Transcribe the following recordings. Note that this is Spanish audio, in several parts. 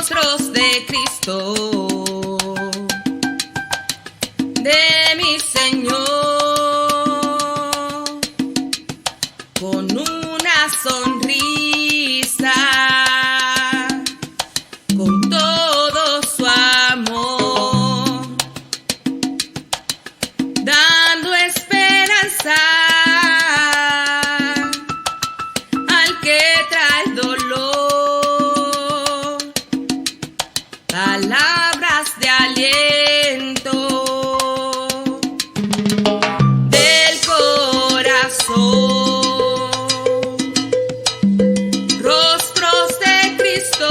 rostros de Cristo, de mi Señor, con una sonrisa, con todo su amor, dando esperanza al que trae dolor, palabras de aliento del corazón, rostros de Cristo,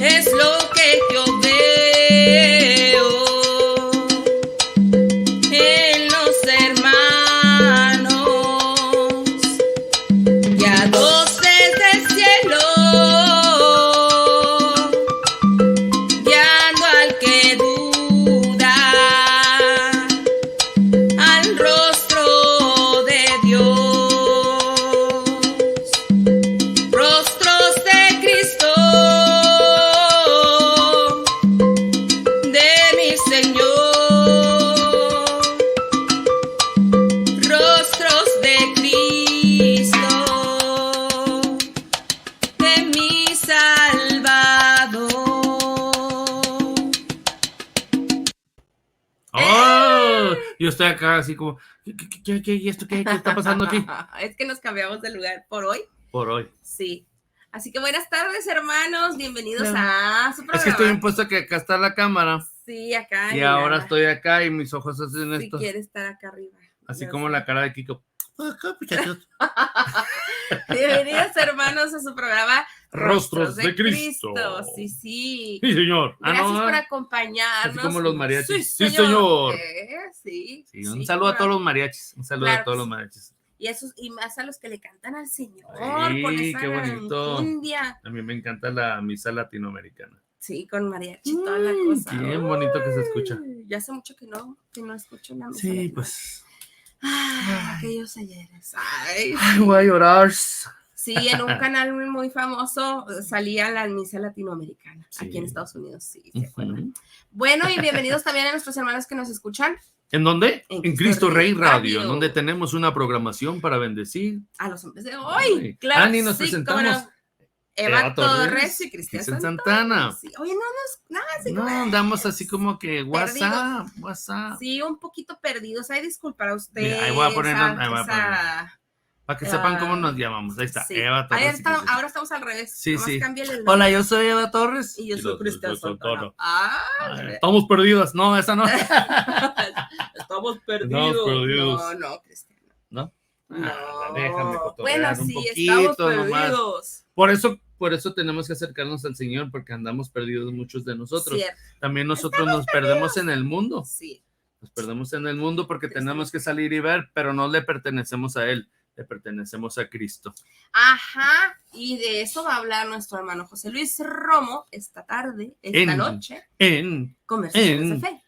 es lo que yo veo en los hermanos, guiados desde el cielo, guiando al que duda al rostro de Dios, rostros de Cristo, de mi Señor, rostros de Cristo, de mi Salvador. ¡Oh! Yo estoy acá así como, ¿qué esto qué está pasando aquí? Es que nos cambiamos de lugar por hoy. Por hoy. Sí. Así que buenas tardes, hermanos. Bienvenidos a su programa. Es que estoy impuesto que acá está la cámara Sí, acá. y en ahora la- estoy acá y mis ojos hacen Si esto. quiere estar acá arriba. Así Ya como sé. la cara de Kiko. Acá, muchachos. Bienvenidos, hermanos, a su programa Rostros de Cristo. Sí, sí. Sí, señor. Gracias no, por acompañarnos. así como los mariachis. Sí, Sí, señor. Sí. Sí, un saludo a todos los mariachis. Un saludo Claro a todos que los sí. mariachis. Y esos, y más a los que le cantan al Señor. Sí, con esa qué bonito. enjundia. A mí me encanta la misa latinoamericana. Sí, con mariachi, toda la cosa. Bien bonito que se escucha. Ya hace mucho que no escucho la misa. Sí, latina. pues. Ay, aquellos ayeres. Ay, Ay, voy a llorar. sí, en un canal muy famoso salía la misa latinoamericana. Sí. Aquí en Estados Unidos, sí, ¿se acuerdan? Ujú. Bueno, y bienvenidos también a nuestros hermanos que nos escuchan. ¿En dónde? En En Cristo Rey Radio, Radio. en donde tenemos una programación para bendecir. A los hombres de hoy. Ay, Claro, Ani, nos sí, presentamos. cómo no. Eva Torres y Cristian Santana. Sí. Oye, así No, como- andamos así como que Perdidos. WhatsApp. Sí, un poquito perdidos. Ay, disculpar a ustedes. Mira, ahí voy a poner, esa- ahí voy a esa- Para que sepan cómo nos llamamos. Ahí está, sí. Eva Torres. Ahí y Cristian. ahora estamos al revés. Sí, Nomás sí. cámbiale el nombre. Hola, yo soy Eva Torres. Y yo soy Cristian Santana. Ay, estamos perdidos. No, esa no. Estamos perdidos. Estamos perdidos. No, Cristian. ¿No? No. Déjame cotorrear Bueno, un sí, poquito estamos nomás. perdidos. Por eso tenemos que acercarnos al Señor, porque andamos perdidos muchos de nosotros. Cierto. También nosotros nos perdemos en el mundo. Sí. Nos perdemos en el mundo porque tenemos que salir y ver, pero no le pertenecemos a Él, le pertenecemos a Cristo. Ajá. Y de eso va a hablar nuestro hermano José Luis Romo esta tarde, esta noche, En Conversaciones de Fe.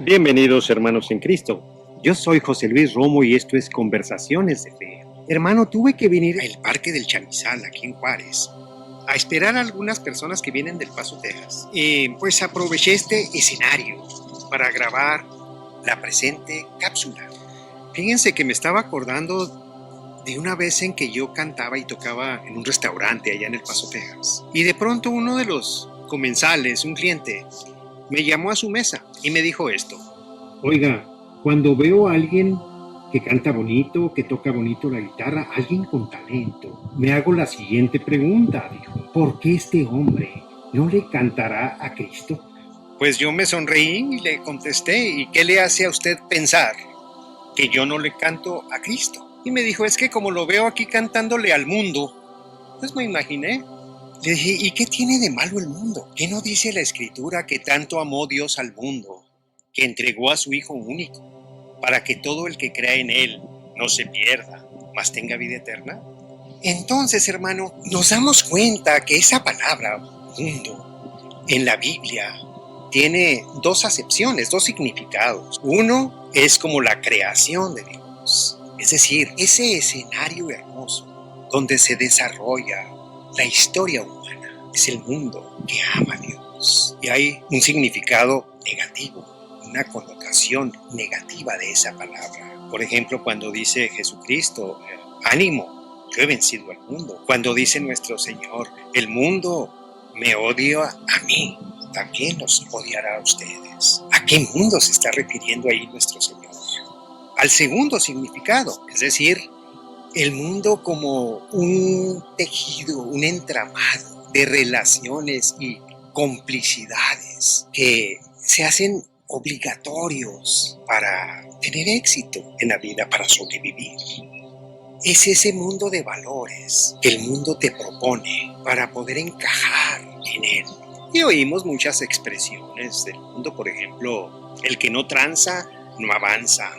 Bienvenidos, hermanos en Cristo. Yo soy José Luis Romo y esto es Conversaciones de Fe. Hermano, tuve que venir al Parque del Chamizal, aquí en Juárez, a esperar a algunas personas que vienen del Paso, Texas. Pues aproveché este escenario para grabar la presente cápsula. Fíjense que me estaba acordando de una vez en que yo cantaba y tocaba en un restaurante allá en El Paso, Texas. Y de pronto uno de los comensales, un cliente, me llamó a su mesa y me dijo esto. Oiga, cuando veo a alguien que canta bonito, que toca bonito la guitarra, alguien con talento, me hago la siguiente pregunta, dijo. ¿Por qué este hombre no le cantará a Cristo? Pues yo me sonreí y le contesté, ¿y qué le hace a usted pensar que yo no le canto a Cristo? Y me dijo, es que como lo veo aquí cantándole al mundo, pues me imaginé. Le dije, ¿y qué tiene de malo el mundo? ¿Qué no dice la Escritura que tanto amó Dios al mundo, que entregó a su Hijo único, para que todo el que crea en Él no se pierda, mas tenga vida eterna? Entonces, hermano, nos damos cuenta que esa palabra, mundo, en la Biblia tiene dos acepciones, dos significados. Uno es como la creación de Dios, es decir, ese escenario hermoso donde se desarrolla la historia humana. Es el mundo que ama a Dios. Y hay un significado negativo, una connotación negativa de esa palabra. Por ejemplo, cuando dice Jesucristo, ánimo, yo he vencido al mundo. Cuando dice nuestro Señor, el mundo me odia a mí, también los odiará a ustedes. ¿A qué mundo se está refiriendo ahí nuestro Señor? Al segundo significado, es decir, el mundo como un tejido, un entramado de relaciones y complicidades que se hacen obligatorios para tener éxito en la vida, para sobrevivir. Es ese mundo de valores que el mundo te propone para poder encajar en él. Y oímos muchas expresiones del mundo, por ejemplo, el que no tranza, no avanza.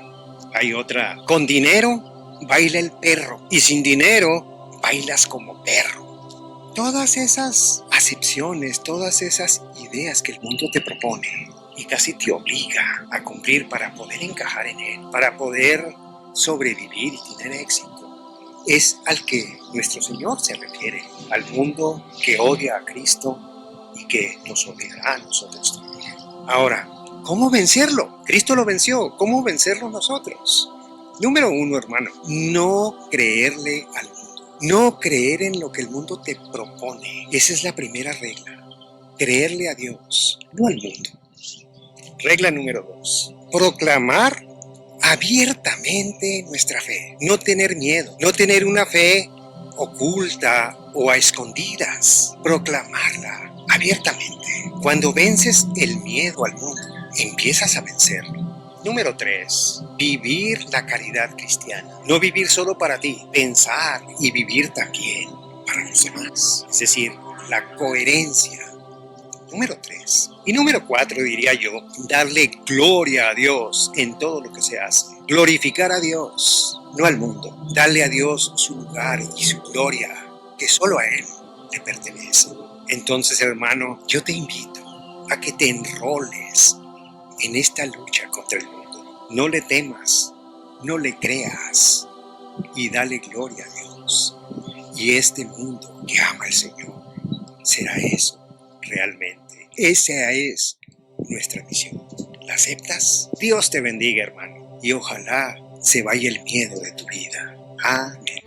Hay otra, con dinero baila el perro y sin dinero bailas como perro. Todas esas acepciones, todas esas ideas que el mundo te propone y casi te obliga a cumplir para poder encajar en él, para poder sobrevivir y tener éxito, es al que nuestro Señor se refiere, al mundo que odia a Cristo y que nos odiará a nosotros también. Ahora, ¿cómo vencerlo? Cristo lo venció. ¿Cómo vencerlo nosotros? Número 1, hermano, no creerle al mundo. No creer en lo que el mundo te propone. Esa es la primera regla. Creerle a Dios, no al mundo. Regla número 2, proclamar abiertamente nuestra fe. No tener miedo, no tener una fe oculta o a escondidas. Proclamarla abiertamente. Cuando vences el miedo al mundo, empiezas a vencerlo. Número 3, vivir la caridad cristiana. No vivir solo para ti, pensar y vivir también para los demás. Es decir, la coherencia. Número 3. Y número 4, diría yo, darle gloria a Dios en todo lo que se hace. Glorificar a Dios, no al mundo. Darle a Dios su lugar y su gloria, que solo a Él le pertenece. Entonces, hermano, yo te invito a que te enroles en esta lucha contra el mundo. No le temas, no le creas y dale gloria a Dios. Y este mundo que ama al Señor será eso realmente. Esa es nuestra misión. ¿La aceptas? Dios te bendiga, hermano, y ojalá se vaya el miedo de tu vida. Amén.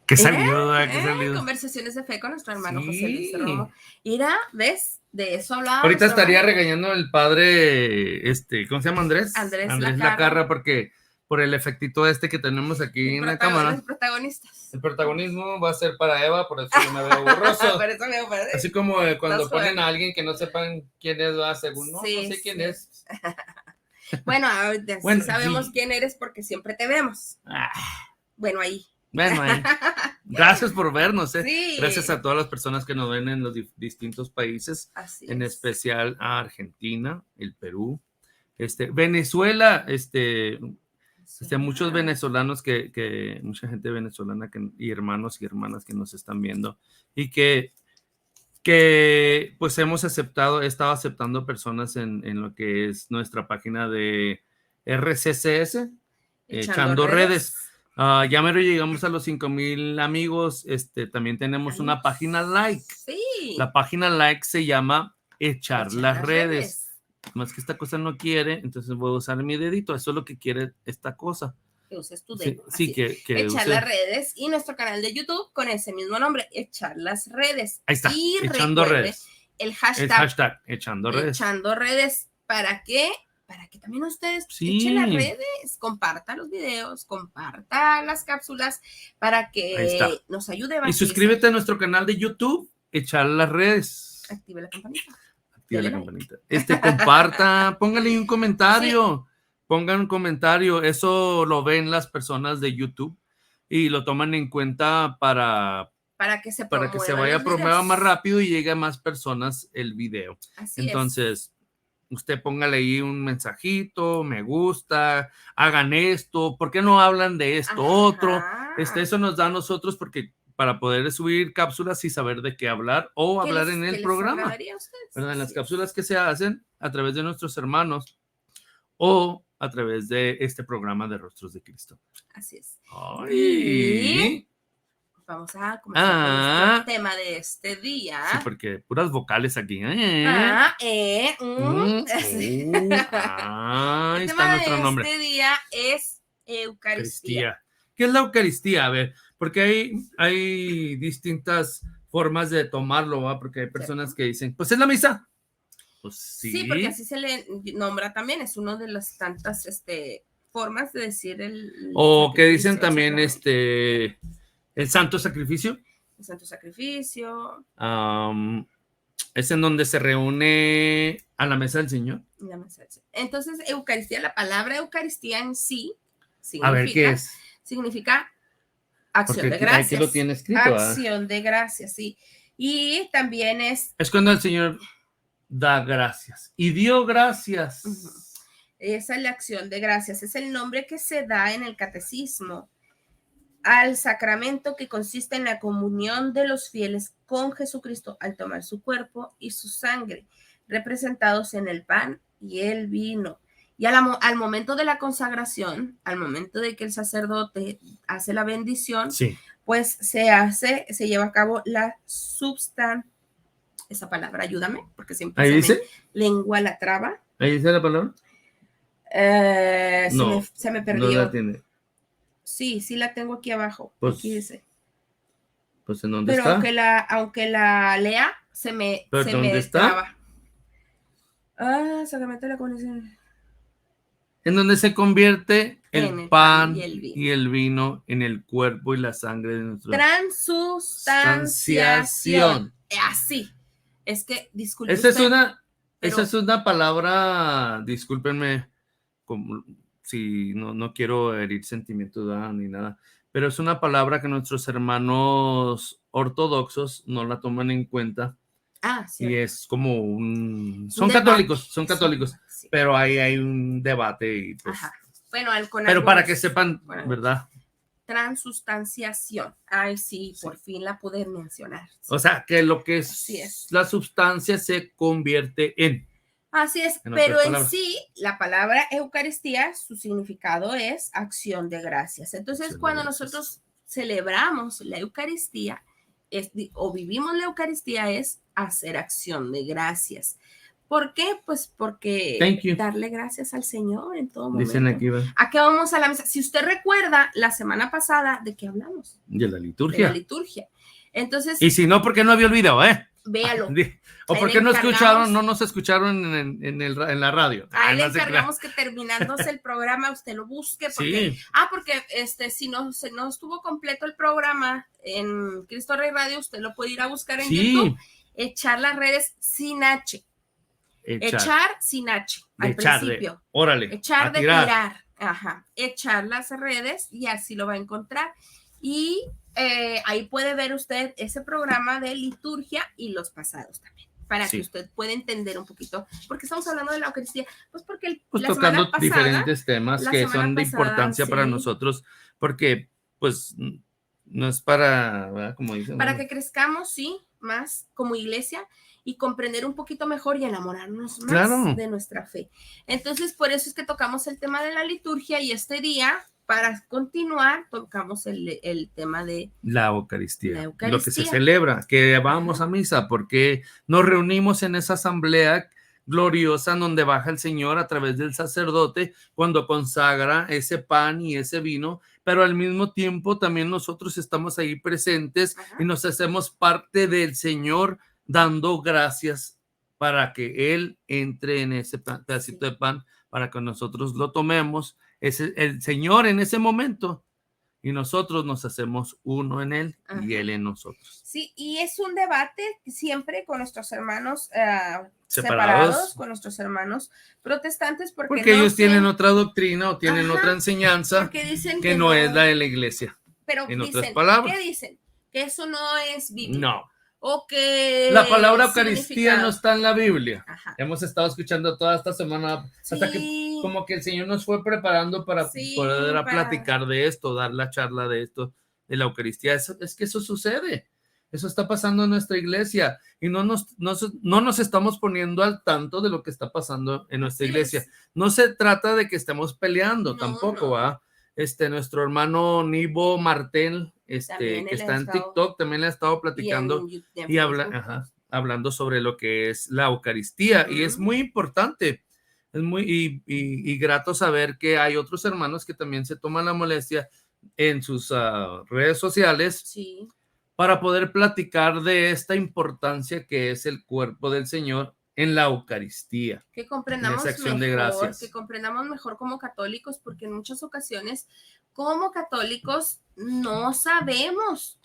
¿Qué salió? ¿Qué salió? Conversaciones de fe con nuestro hermano Sí. José Luis Romo. Mira, ¿ves? De eso hablaba. Ahorita estaría hermano. regañando el padre, ¿cómo se llama? Andrés Lacarra, porque por el efectito que tenemos aquí en la cámara. Los protagonistas. El protagonismo va a ser para Eva, por eso yo me veo borroso. Por eso me parece. Así como cuando ponen a alguien que no sepan quién es, va según, no sé quién es. Bueno, sí sabemos quién eres porque siempre te vemos. Bueno, ahí. Gracias por vernos. Sí. Gracias a todas las personas que nos ven en los distintos países, así en especial a Argentina, el Perú, Venezuela, muchos venezolanos mucha gente venezolana y hermanos y hermanas que nos están viendo y que pues hemos estado aceptando personas en lo que es nuestra página de RCCS, Echando Redes. Ya mero llegamos a los 5,000 amigos. También tenemos una página like. Sí. La página like se llama Echar las redes. Más que esta cosa no quiere, entonces voy a usar mi dedito. Eso es lo que quiere esta cosa. Que uses tu dedo. Sí, que Echar las redes. Y nuestro canal de YouTube con ese mismo nombre, Echar las redes. Ahí está. Y Echando redes. El hashtag Echando redes. Echando redes. ¿Para qué? Para que también ustedes echen las redes, compartan los videos, compartan las cápsulas para que nos ayude a y suscríbete a nuestro canal de YouTube, Echar las redes. Active la campanita. Active la campanita. Comparta, póngale un comentario. Sí. Pongan un comentario. Eso lo ven las personas de YouTube y lo toman en cuenta para que se vaya a promover más rápido y llegue a más personas el video. Entonces, usted póngale ahí un mensajito, me gusta, hagan esto, ¿por qué no hablan de esto otro? Eso nos da a nosotros porque para poder subir cápsulas y saber de qué hablar o hablar en el programa, ¿verdad? En las cápsulas que se hacen a través de nuestros hermanos o a través de este programa de Rostros de Cristo. Así es. Ay. Y vamos a comenzar con el tema de este día. Sí, porque puras vocales aquí. Ahí está nuestro nombre. Este día es Eucaristía. ¿Qué es la Eucaristía? A ver, porque hay distintas formas de tomarlo, ¿va? Porque hay personas que dicen, pues es la misa. Pues sí. Sí, porque así se le nombra también, es una de las tantas formas de decir el o que dicen también el santo sacrificio. El santo sacrificio. Es en donde se reúne a la mesa del Señor. Entonces, Eucaristía, la palabra Eucaristía en sí a ver, ¿qué es? Significa acción de gracias. Aquí lo tiene escrito. Acción de gracias, sí. Y también es cuando el Señor da gracias y dio gracias. Esa es la acción de gracias, es el nombre que se da en el catecismo al sacramento que consiste en la comunión de los fieles con Jesucristo al tomar su cuerpo y su sangre, representados en el pan y el vino. Y al momento de la consagración, al momento de que el sacerdote hace la bendición, pues se lleva a cabo la esa palabra, ayúdame, porque siempre ¿Ahí dice? Lengua la traba. ¿Ahí dice la palabra? Se me perdió. No la tiene. Sí la tengo aquí abajo. Pues, aquí dice. Pues en dónde pero está. aunque la lea, se me traba. Sacramento de la comunión. En donde se convierte el pan y el vino en el cuerpo y la sangre de nuestro. Transustanciación. Así. Es que, disculpen. Esa es una palabra, discúlpenme, si no quiero herir sentimientos ni nada, pero es una palabra que nuestros hermanos ortodoxos no la toman en cuenta. Sí. Y es como son católicos, sí. Pero ahí hay un debate y pues. Bueno, pero para que sepan, ¿verdad? Transustanciación. Sí, por fin la pude mencionar. Sí. O sea, que lo que es la sustancia se convierte en. Así es, pero en sí, la palabra Eucaristía, su significado es acción de gracias. Entonces, cuando nosotros celebramos la Eucaristía, o vivimos la Eucaristía, es hacer acción de gracias. ¿Por qué? Pues porque darle gracias al Señor en todo momento. Dicen aquí, ¿a qué vamos a la misa? Si usted recuerda, la semana pasada, ¿de qué hablamos? De la liturgia. De la liturgia. Entonces. Y si no, ¿por qué no había olvidado, Véalo. O por qué no nos escucharon en la radio. Le encargamos que terminándose el programa usted lo busque. Porque, porque si no estuvo completo el programa en Cristo Rey Radio, usted lo puede ir a buscar en YouTube. Echar las redes sin H. Echar sin H al principio. Órale. Echar de tirar. Echar las redes y así lo va a encontrar. Y ahí puede ver usted ese programa de liturgia y los pasados también, para que usted pueda entender un poquito, porque estamos hablando de la Eucaristía, pues porque la tocando semana pasada, diferentes temas que son de importancia para nosotros, porque pues no es para, ¿verdad? Como dicen, para que crezcamos, más como iglesia y comprender un poquito mejor y enamorarnos más de nuestra fe. Entonces, por eso es que tocamos el tema de la liturgia y este día, para continuar, tocamos el tema de la Eucaristía, lo que se celebra, que vamos a misa, porque nos reunimos en esa asamblea gloriosa donde baja el Señor a través del sacerdote cuando consagra ese pan y ese vino, pero al mismo tiempo también nosotros estamos ahí presentes y nos hacemos parte del Señor dando gracias para que Él entre en ese pedacito de pan, para que nosotros lo tomemos. Es el Señor en ese momento y nosotros nos hacemos uno en Él y Él en nosotros. Sí, y es un debate siempre con nuestros hermanos separados, con nuestros hermanos protestantes, porque ellos tienen otra doctrina o tienen otra enseñanza que no es la de la iglesia. Pero en dicen, otras palabras, ¿qué dicen? Que eso no es bíblico. No. O que la palabra Eucaristía no está en la Biblia. hemos estado escuchando toda esta semana, hasta que como que el Señor nos fue preparando para poder platicar de esto, dar la charla de esto, de la Eucaristía. Es que eso sucede. Eso está pasando en nuestra iglesia y no nos estamos poniendo al tanto de lo que está pasando en nuestra iglesia. No se trata de que estemos peleando tampoco, ¿va? Nuestro hermano Nivo Martel, que está en TikTok, también le ha estado platicando y hablando sobre lo que es la Eucaristía. Y es muy importante, es muy y grato saber que hay otros hermanos que también se toman la molestia en sus redes sociales. Sí. Para poder platicar de esta importancia que es el cuerpo del Señor en la Eucaristía. Que comprendamos en esa acción mejor, de gracias. que comprendamos mejor como católicos, porque en muchas ocasiones como católicos no sabemos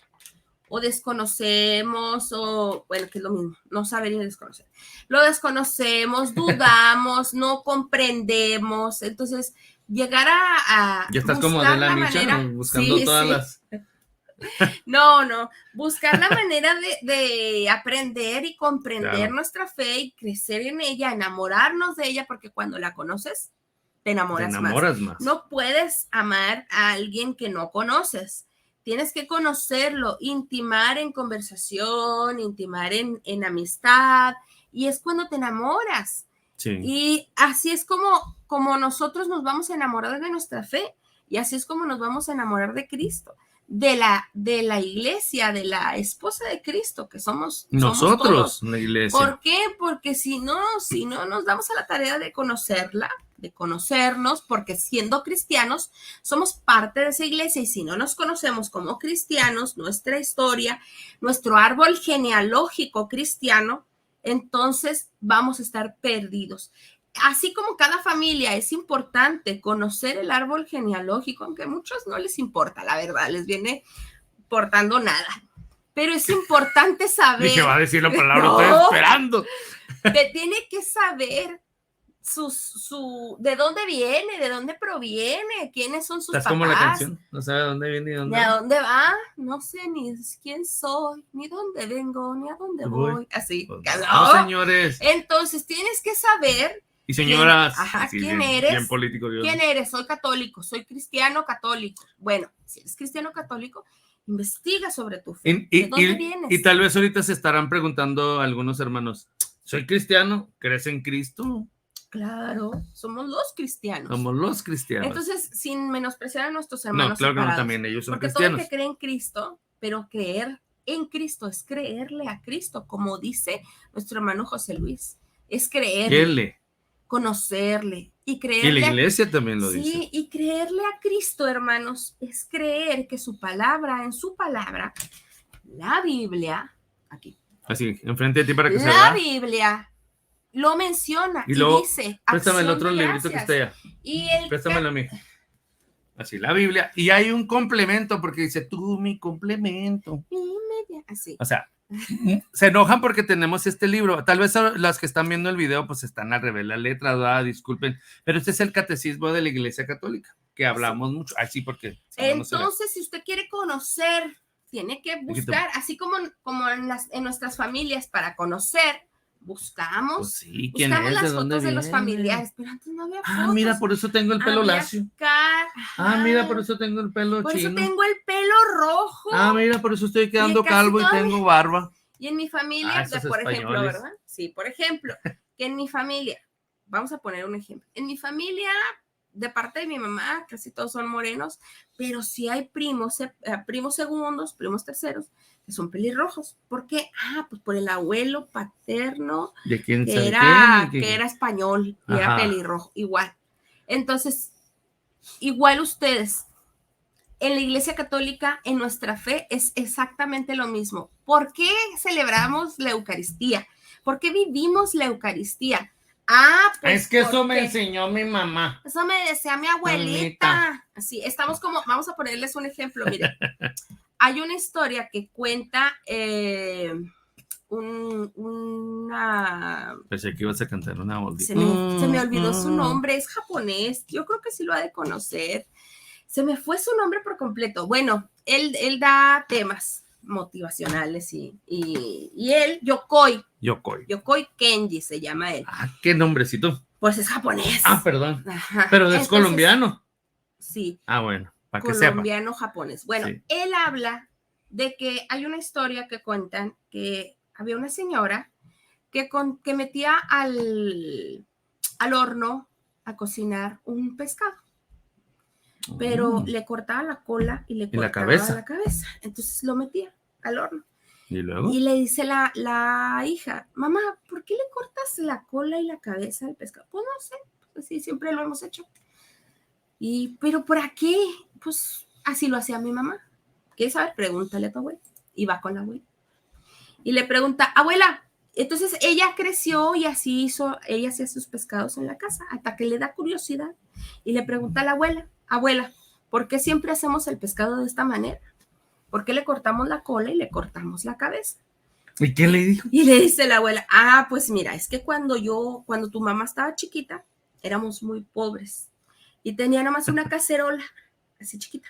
o desconocemos, o bueno, que es lo mismo, no saber y desconocer. Lo desconocemos, dudamos, no comprendemos, entonces llegar a ya estás como de la Micha, ¿no? Buscando todas las... No, buscar la manera de aprender y comprender nuestra fe y crecer en ella, enamorarnos de ella, porque cuando la conoces, te enamoras más. No puedes amar a alguien que no conoces. Tienes que conocerlo, intimar en conversación, intimar en amistad, y es cuando te enamoras. Sí. Y así es como nosotros nos vamos a enamorar de nuestra fe, y así es como nos vamos a enamorar de Cristo. De la iglesia, de la esposa de Cristo, que somos nosotros, todos. La iglesia. ¿Por qué? Porque si no nos damos a la tarea de conocerla, de conocernos, porque siendo cristianos somos parte de esa iglesia, y si no nos conocemos como cristianos, nuestra historia, nuestro árbol genealógico cristiano, entonces vamos a estar perdidos. Así como cada familia es importante conocer el árbol genealógico, aunque a muchos no les importa, la verdad, les viene importando nada. Pero es importante saber. Dije, va a decir la palabra, estoy esperando. Que tiene que saber de dónde viene, de dónde proviene, quiénes son sus papás. ¿Estás como la canción? No sabe dónde viene ni dónde va. Ni a dónde va, no sé ni quién soy, ni dónde vengo, ni a dónde voy. Así. No, señores. Entonces tienes que saber. Y señoras, ¿quién eres? Bien político, Dios. ¿Quién eres? Soy católico, soy cristiano católico. Bueno, si eres cristiano católico, investiga sobre tu fe. ¿De dónde vienes? Y tal vez ahorita se estarán preguntando algunos hermanos, ¿soy cristiano? ¿Crees en Cristo? Claro, somos los cristianos. Somos los cristianos. Entonces, sin menospreciar a nuestros hermanos. No, claro separados, que no, también ellos son porque cristianos. todo el que cree en Cristo, pero creer en Cristo es creerle a Cristo, como dice nuestro hermano José Luis. Es creerle. Conocerle y creerle. Y la iglesia también lo dice. Sí, y creerle a Cristo, hermanos, es creer que su palabra, en su palabra, la Biblia, aquí. Así, enfrente de ti para que se La vea. Biblia lo menciona y luego, dice. Préstame el otro librito que está allá. Préstamelo a mí. Así, la Biblia. Y hay un complemento porque dice, tú mi complemento. Así. O sea, se enojan porque tenemos este libro. Tal vez las que están viendo el video pues están al revés la letra, ¿verdad? Disculpen, pero este es el catecismo de la Iglesia Católica, que hablamos mucho. Ay, sí, porque... Entonces, si usted quiere conocer, tiene que buscar, así como en nuestras familias, para conocer, buscamos, pues sí, buscamos es? las fotos de los familiares, pero antes no había fotos. Mira, por eso tengo el pelo lacio. Mira, por eso tengo el pelo chino. Por eso tengo el pelo rojo. Mira, por eso estoy quedando calvo y tengo barba. Y en mi familia, por ejemplo, ¿verdad? Sí, por ejemplo, que en mi familia, vamos a poner un ejemplo, en mi familia, de parte de mi mamá, casi todos son morenos, pero sí hay primos segundos, primos terceros, que son pelirrojos. ¿Por qué? Pues por el abuelo paterno, ¿de quién que era español y era pelirrojo, igual. Entonces, igual ustedes, en la Iglesia Católica, en nuestra fe, es exactamente lo mismo. ¿Por qué celebramos la Eucaristía? ¿Por qué vivimos la Eucaristía? Pues es que eso me enseñó mi mamá. Eso me decía mi abuelita. Así, estamos como, vamos a ponerles un ejemplo, miren. Hay una historia que cuenta una... Pensé que ibas a cantar una oldie. Se me olvidó su nombre, es japonés, yo creo que sí lo ha de conocer. Se me fue su nombre por completo. Bueno, él da temas motivacionales y él, Yokoi Yokoi. Yokoi Kenji se llama él. Ah, qué nombrecito. Pues es japonés. Ah, perdón. Ajá. Pero es Entonces, colombiano. Sí. Ah, bueno, para que sepa. Colombiano japonés. Bueno, Sí. él habla de que hay una historia que cuentan que había una señora que metía al horno a cocinar un pescado, pero le cortaba la cola y le cortaba la cabeza. Entonces lo metía al horno. ¿Y luego? Y le dice la hija, mamá, ¿por qué le cortas la cola y la cabeza al pescado? Pues no sé, pues así siempre lo hemos hecho. ¿Pero por qué? Pues así lo hacía mi mamá. ¿Quieres saber? Pregúntale a tu abuela. Y va con la abuela. Y le pregunta, abuela, entonces ella creció y así hizo, ella hacía sus pescados en la casa, hasta que le da curiosidad. Y le pregunta a la abuela, abuela, ¿por qué siempre hacemos el pescado de esta manera? ¿Por qué le cortamos la cola y le cortamos la cabeza? ¿Y qué le dijo? Y le dice la abuela, pues mira, es que cuando tu mamá estaba chiquita, éramos muy pobres. Y tenía nomás una cacerola, así chiquita.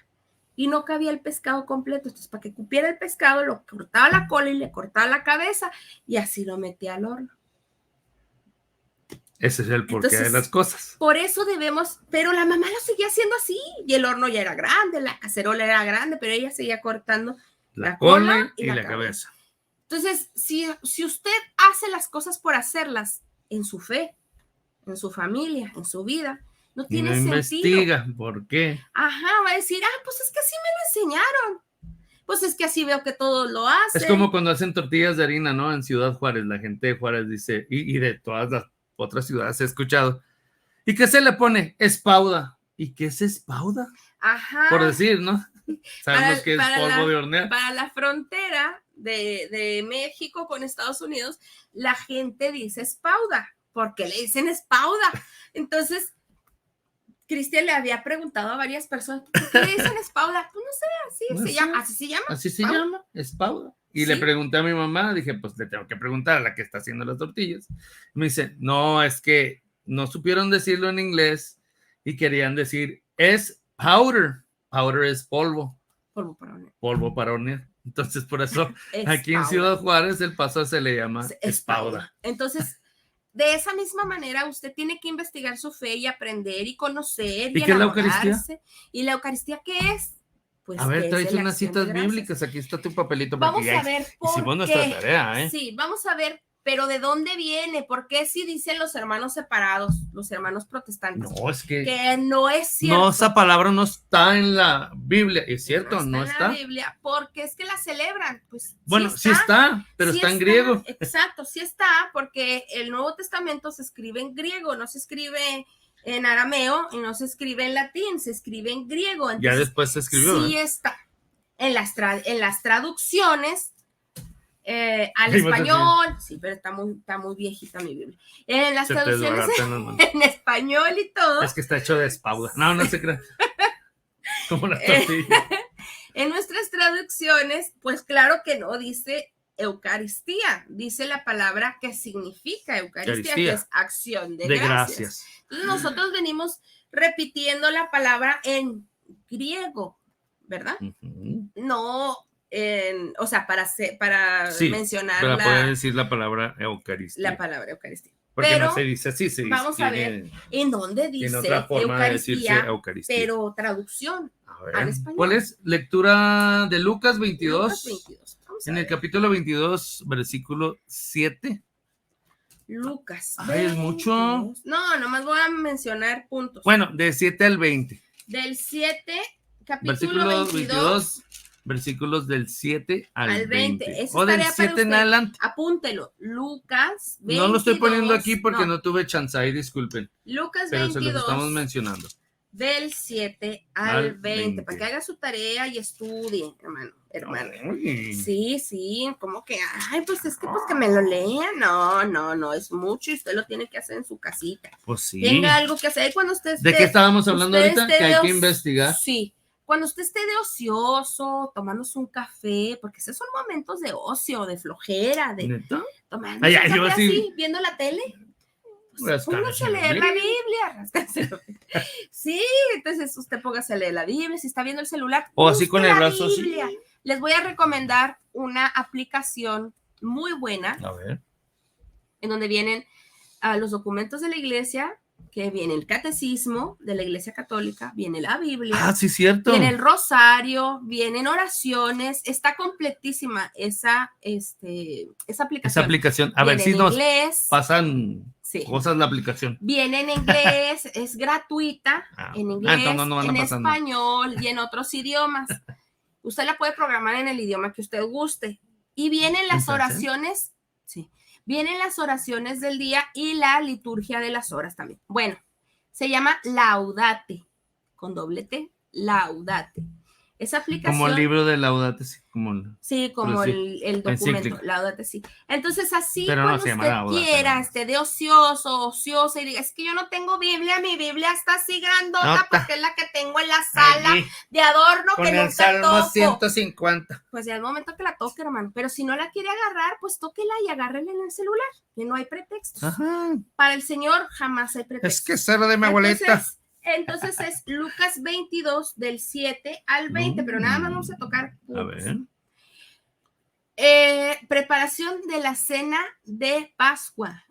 Y no cabía el pescado completo. Entonces, para que cupiera el pescado, lo cortaba la cola y le cortaba la cabeza. Y así lo metía al horno. Ese es el porqué de las cosas. Por eso pero la mamá lo seguía haciendo así. Y el horno ya era grande, la cacerola era grande, pero ella seguía cortando la cola y la cabeza. Entonces, si usted hace las cosas por hacerlas en su fe, en su familia, en su vida, no tiene sentido. Investiga por qué. Ajá, va a decir, pues es que así me lo enseñaron. Pues es que así veo que todos lo hacen. Es como cuando hacen tortillas de harina, ¿no? En Ciudad Juárez, la gente de Juárez dice, y de todas las otras ciudades he escuchado, ¿y qué se le pone? Espauda. ¿Y qué es espauda? Ajá. Por decir, ¿no? Sabemos que es polvo de hornear. Para la frontera de México con Estados Unidos, la gente dice espauda. ¿Por qué le dicen espauda? Entonces, Cristian le había preguntado a varias personas, ¿por qué le dicen espauda? Pues no sé, así se llama. Así se llama, espauda. Y ¿sí? Le pregunté a mi mamá, dije, pues le tengo que preguntar a la que está haciendo las tortillas. Me dice, no, es que no supieron decirlo en inglés y querían decir, es powder. Powder es polvo. Polvo para hornear. Polvo para hornear. Entonces, por eso, aquí en Ciudad Juárez, el Paso se le llama espauda. Entonces, de esa misma manera, usted tiene que investigar su fe y aprender y conocer. ¿Y qué es la Eucaristía? ¿Y la Eucaristía qué es? Pues a ver, traes unas citas bíblicas. Aquí está tu papelito. Vamos a ver por hicimos nuestra tarea, ¿eh? Sí, vamos a ver, pero ¿de dónde viene? ¿Por qué si dicen los hermanos separados, los hermanos protestantes? No, es que no es cierto. No, esa palabra no está en la Biblia. ¿Es cierto? No está. En la Biblia, porque es que la celebran. Pues, bueno, sí está, pero sí está en griego. Exacto, sí está, porque el Nuevo Testamento se escribe en griego, no se escribe en arameo y no se escribe en latín, se escribe en griego. Entonces, ya después se escribió. Sí está. En las traducciones al español, sí, pero está muy viejita mi Biblia. En las traducciones en español y todo. Es que está hecho de espauda. No se crea. Como la tortilla. En nuestras traducciones, pues claro que no dice Eucaristía, dice la palabra que significa Eucaristía, que es acción de gracias. Entonces nosotros venimos repitiendo la palabra en griego, ¿verdad? No, o sea, para mencionar para poder decir la palabra Eucaristía. La palabra Eucaristía. Porque pero no se dice así, se dice. Vamos a ver en dónde dice otra forma Eucaristía, de Eucaristía, pero traducción al español. ¿Cuál es? Lectura de Lucas 22. Lucas 22. En el capítulo 22, versículo 7. Lucas. Ay, es mucho. No, nomás voy a mencionar puntos. Bueno, de 7 al 20. Del 7, capítulo 22. Versículos del 7 al 20. O del 7 en adelante. Apúntelo. Lucas 22. No lo estoy poniendo aquí porque no tuve chance, ahí disculpen. Lucas 22. Pero se los estamos mencionando. Del 7 al 20. Para que haga su tarea y estudie, hermano. Sí, como que, pues es que pues que me lo lean. No, es mucho y usted lo tiene que hacer en su casita. Pues sí. Tenga algo que hacer cuando usted esté. ¿De qué estábamos hablando ahorita? Que hay que investigar. Sí. Cuando usted esté de ocioso, tomándose un café, porque esos son momentos de ocio, de flojera, de tomando un café así, viendo la tele. Pues póngase a leer la Biblia. Sí, entonces usted póngase a leer la Biblia, si está viendo el celular. O así con el brazo. Sí. Les voy a recomendar una aplicación muy buena. A ver. en donde vienen los documentos de la iglesia, que viene el catecismo de la Iglesia Católica, viene la Biblia. Ah, sí, cierto. Viene el rosario, vienen oraciones, está completísima esa aplicación. Esa aplicación, a ver si nos inglés, pasan cosas la aplicación. Viene en inglés, es gratuita, en inglés, en español y en otros idiomas. Usted la puede programar en el idioma que usted guste. Y vienen las oraciones, vienen las oraciones del día y la liturgia de las horas también. Bueno, se llama Laudate, con doble T, Laudate. Esa aplicación. Como el libro de Laudate, sí, como el documento, Laudate, sí. Entonces, así pero cuando no se usted Laudate, quiera, de ociosa, y diga, es que yo no tengo Biblia, mi Biblia está así grandota, porque es la que tengo en la sala allí, de adorno que nunca toco. Con el Salmo 150. Pues ya es momento que la toque, hermano. Pero si no la quiere agarrar, pues tóquela y agárrela en el celular, que no hay pretextos. Ajá. Para el Señor jamás hay pretextos. Es que es de mi abuelita. Entonces es Lucas 22 del 7 al 20, pero nada más vamos a tocar. A ver. Preparación de la cena de Pascua.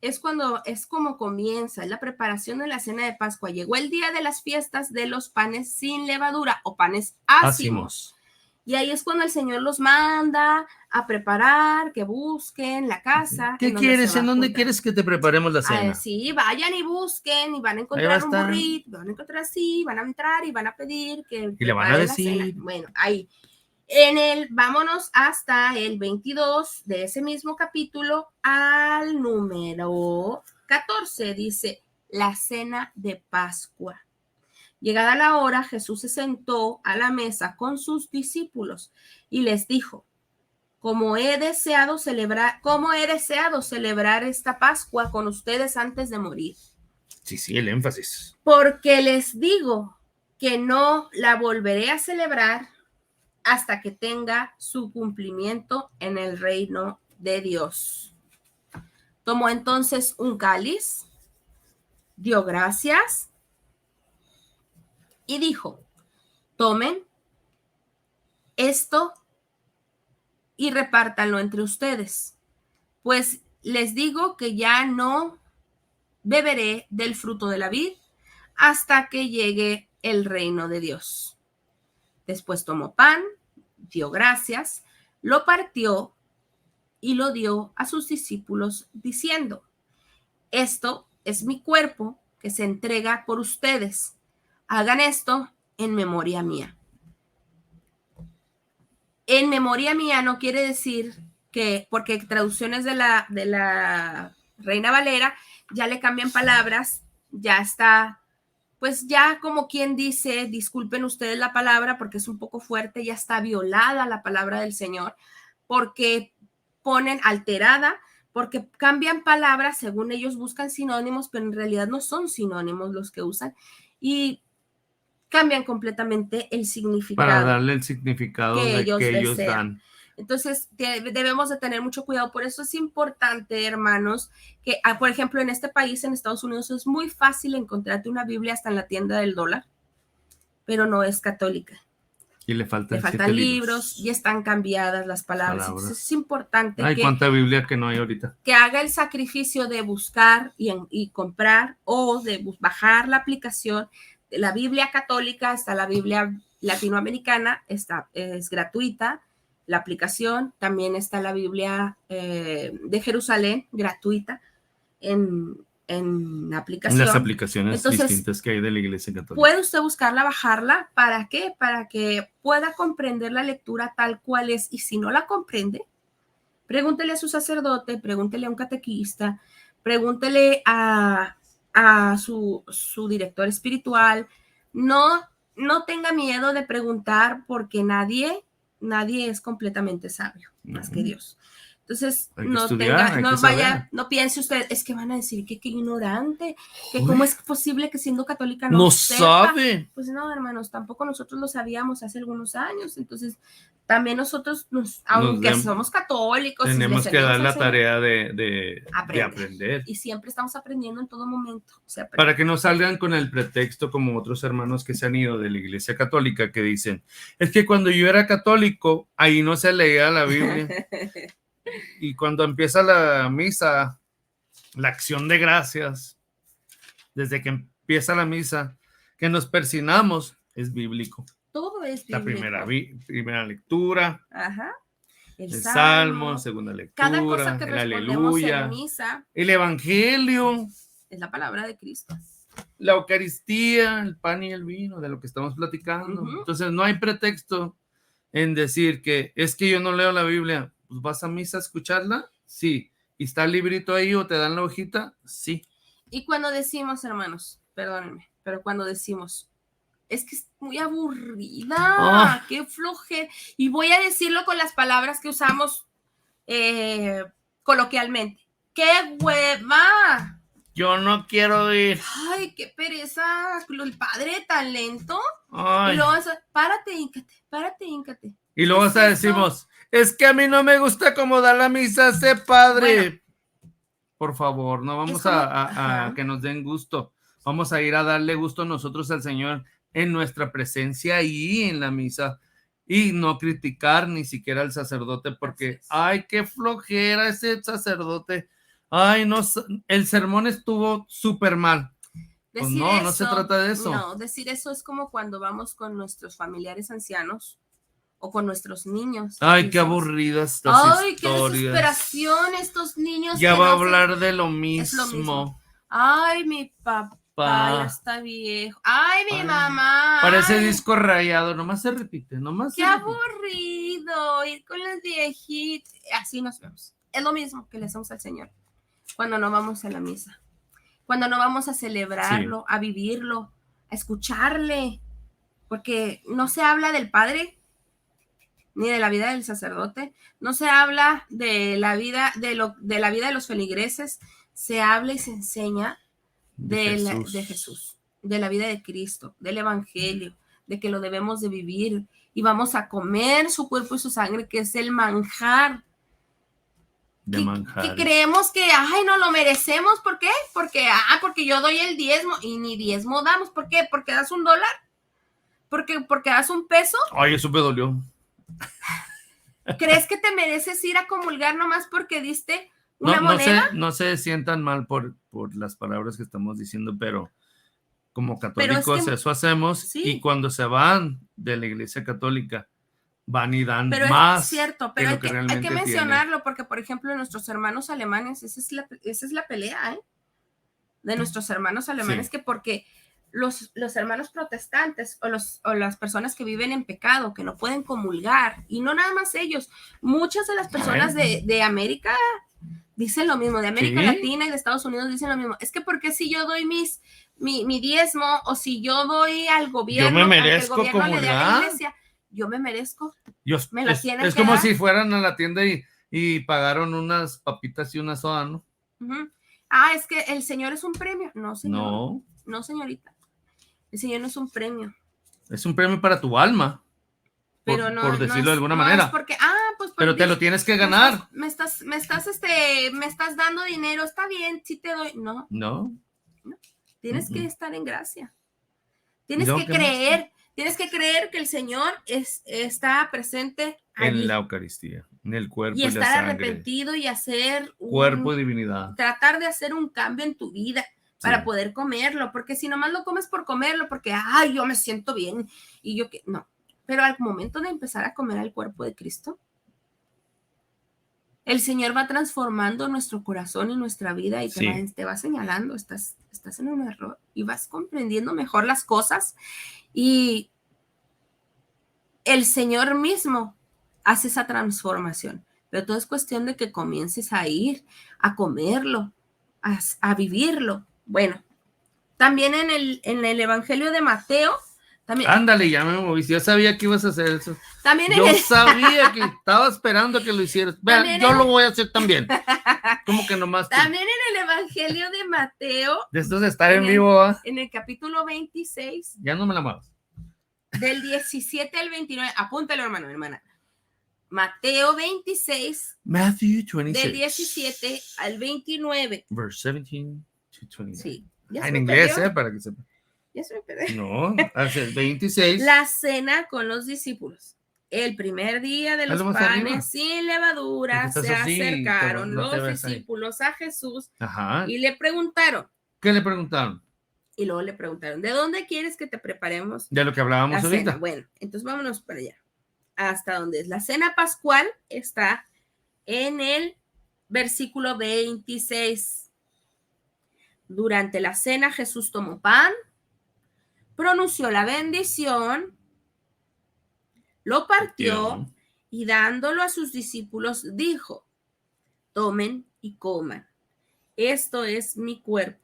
Es como comienza, es la preparación de la cena de Pascua. Llegó el día de las fiestas de los panes sin levadura o panes ácimos. Y ahí es cuando el Señor los manda a preparar, que busquen la casa. ¿Qué quieres? ¿En dónde quieres que te preparemos la cena? Sí, vayan y busquen y van a encontrar un burrito, van a encontrar así, van a entrar y van a pedir que y le van a decir. Bueno, ahí. Vámonos hasta el 22 de ese mismo capítulo al número 14, dice, la cena de Pascua. Llegada la hora, Jesús se sentó a la mesa con sus discípulos y les dijo, ¿cómo he deseado celebrar esta Pascua con ustedes antes de morir? Sí, el énfasis. Porque les digo que no la volveré a celebrar hasta que tenga su cumplimiento en el reino de Dios. Tomó entonces un cáliz, dio gracias y dijo, tomen esto y repártanlo entre ustedes, pues les digo que ya no beberé del fruto de la vid hasta que llegue el reino de Dios. Después tomó pan, dio gracias, lo partió y lo dio a sus discípulos diciendo, esto es mi cuerpo que se entrega por ustedes. Hagan esto en memoria mía. En memoria mía no quiere decir que, porque traducciones de la Reina Valera ya le cambian palabras, ya está, pues ya como quien dice, disculpen ustedes la palabra porque es un poco fuerte, ya está violada la palabra del Señor, porque ponen alterada, porque cambian palabras según ellos buscan sinónimos, pero en realidad no son sinónimos los que usan y cambian completamente el significado. Para darle el significado que ellos dan. Entonces, debemos de tener mucho cuidado. Por eso es importante, hermanos, que, por ejemplo, en este país, en Estados Unidos, es muy fácil encontrarte una Biblia hasta en la tienda del dólar, pero no es católica. Y le faltan libros y están cambiadas las palabras. Entonces, es importante cuánta Biblia que no hay ahorita. Que haga el sacrificio de buscar y comprar o de bajar la aplicación. La Biblia católica, está la Biblia latinoamericana, es gratuita, la aplicación, también está la Biblia de Jerusalén, gratuita, en la aplicación. En las aplicaciones distintas que hay de la Iglesia Católica. Puede usted buscarla, bajarla, ¿para qué? Para que pueda comprender la lectura tal cual es, y si no la comprende, pregúntele a su sacerdote, pregúntele a un catequista, pregúntele a su director espiritual. No tenga miedo de preguntar porque nadie es completamente sabio, más que Dios. Entonces, no piense usted, es que van a decir que ignorante, que cómo es posible que siendo católica no sabe. Pues no, hermanos, tampoco nosotros lo sabíamos hace algunos años, entonces también nosotros, aunque somos católicos, tenemos que dar la tarea de aprender. Y siempre estamos aprendiendo en todo momento. Para que no salgan con el pretexto como otros hermanos que se han ido de la Iglesia Católica que dicen, es que cuando yo era católico, ahí no se leía la Biblia. Y cuando empieza la misa, la acción de gracias, desde que empieza la misa, que nos persinamos, es bíblico. Todo es bíblico. La primera lectura. Ajá. El Salmo, segunda lectura, cada cosa que el respondemos aleluya, en misa, el evangelio, es la palabra de Cristo. La Eucaristía, el pan y el vino, de lo que estamos platicando. Entonces no hay pretexto en decir que es que yo no leo la Biblia. Pues vas a misa a escucharla, sí. ¿Y está el librito ahí o te dan la hojita? Sí. Y cuando decimos, hermanos, perdónenme, pero cuando decimos, es que es muy aburrida, qué flojera. Y voy a decirlo con las palabras que usamos coloquialmente. ¡Qué hueva! Yo no quiero ir. Ay, qué pereza. El padre tan lento. Ay. Y luego, párate, híncate. Y luego hasta decimos, es que a mí no me gusta cómo da la misa ese padre. Bueno, por favor, no vamos a que nos den gusto. Vamos a ir a darle gusto nosotros al Señor en nuestra presencia y en la misa. Y no criticar ni siquiera al sacerdote porque, ay, qué flojera ese sacerdote. Ay, no, el sermón estuvo súper mal. Pues no se trata de eso. No, decir eso es como cuando vamos con nuestros familiares ancianos o con nuestros niños. Ay, qué aburridas estas historias. Ay, qué desesperación estos niños. Ya va a hablar de lo mismo. Ay, mi papá ya está viejo. Ay, mi mamá. Parece disco rayado, nomás se repite, Qué aburrido ir con los viejitos. Así nos vemos. Es lo mismo que le hacemos al Señor cuando no vamos a la misa, cuando no vamos a celebrarlo, a vivirlo, a escucharle, porque no se habla del Padre ni de la vida del sacerdote, no se habla de la vida de la vida de los feligreses, se habla y se enseña de Jesús, de la vida de Cristo, del Evangelio, de que lo debemos de vivir y vamos a comer su cuerpo y su sangre, que es el manjar. Que creemos que, ay, no lo merecemos. ¿Por qué? Porque yo doy el diezmo y ni diezmo damos. ¿Por qué? ¿Porque das $1? ¿Porque das $1? Ay, eso me dolió. ¿Crees que te mereces ir a comulgar nomás porque diste una moneda? No se sientan mal por las palabras que estamos diciendo, pero como católicos eso hacemos. Sí. Y cuando se van de la iglesia católica, van y dan más. Es cierto, pero hay que mencionarlo porque, por ejemplo, nuestros hermanos alemanes, esa es la pelea, de nuestros hermanos alemanes, que porque los hermanos protestantes o las personas que viven en pecado, que no pueden comulgar, y no nada más ellos, muchas de las personas de América dicen lo mismo, de América Latina y de Estados Unidos dicen lo mismo. Es que porque si yo doy mi diezmo o si yo doy al gobierno, yo me merezco que el gobierno comulgar. le dé a la iglesia, yo me merezco. Es como si fueran a la tienda y pagaron unas papitas y una soda, ¿no? Es que el Señor es un premio. No, señor. No, señorita. El Señor no es un premio. Es un premio para tu alma. Pero por decirlo de alguna manera. Es porque, pero te lo tienes que ganar. Me estás dando dinero, está bien, sí te doy. No. Tienes que estar en gracia. Tienes que creer. Tienes que creer que el Señor está presente allí, en la Eucaristía, en el cuerpo y estar arrepentido y hacer cuerpo y divinidad. Tratar de hacer un cambio en tu vida para poder comerlo, porque si nomás lo comes por comerlo, porque yo me siento bien y yo que no. Pero al momento de empezar a comer el cuerpo de Cristo, el Señor va transformando nuestro corazón y nuestra vida y te va señalando, estás en un error y vas comprendiendo mejor las cosas. Y el Señor mismo hace esa transformación, pero todo es cuestión de que comiences a ir, a comerlo, a vivirlo. Bueno, también en el Evangelio de Mateo, también. Ándale, ya me moví, yo sabía que ibas a hacer eso. También sabía que estaba esperando que lo hicieras. Vean, yo lo voy a hacer también. ¿Cómo que nomás tú? También en el Evangelio de Mateo. De estos de estar en vivo, en el capítulo 26. Ya no me la muevas. Del 17 al 29. Apúntalo, hermana. Mateo 26. Matthew 26. Del 17 al 29. Verse 17 to 29. Sí. En inglés, para que sepa. Ya se me perdió. No, hace 26. La cena con los discípulos. el primer día de los Hazlo más panes arriba. sin levadura, Porque estás se así, acercaron pero no te los ves ahí. discípulos a Jesús Ajá. y le preguntaron, ¿Qué le preguntaron? y luego le preguntaron, ¿de dónde quieres que te preparemos De lo que la hablábamos cena? ahorita. Bueno, entonces vámonos para allá. Hasta donde es la cena pascual está en el versículo 26. Durante la cena Jesús tomó pan, pronunció la bendición, lo partió y dándolo a sus discípulos dijo, tomen y coman, esto es mi cuerpo.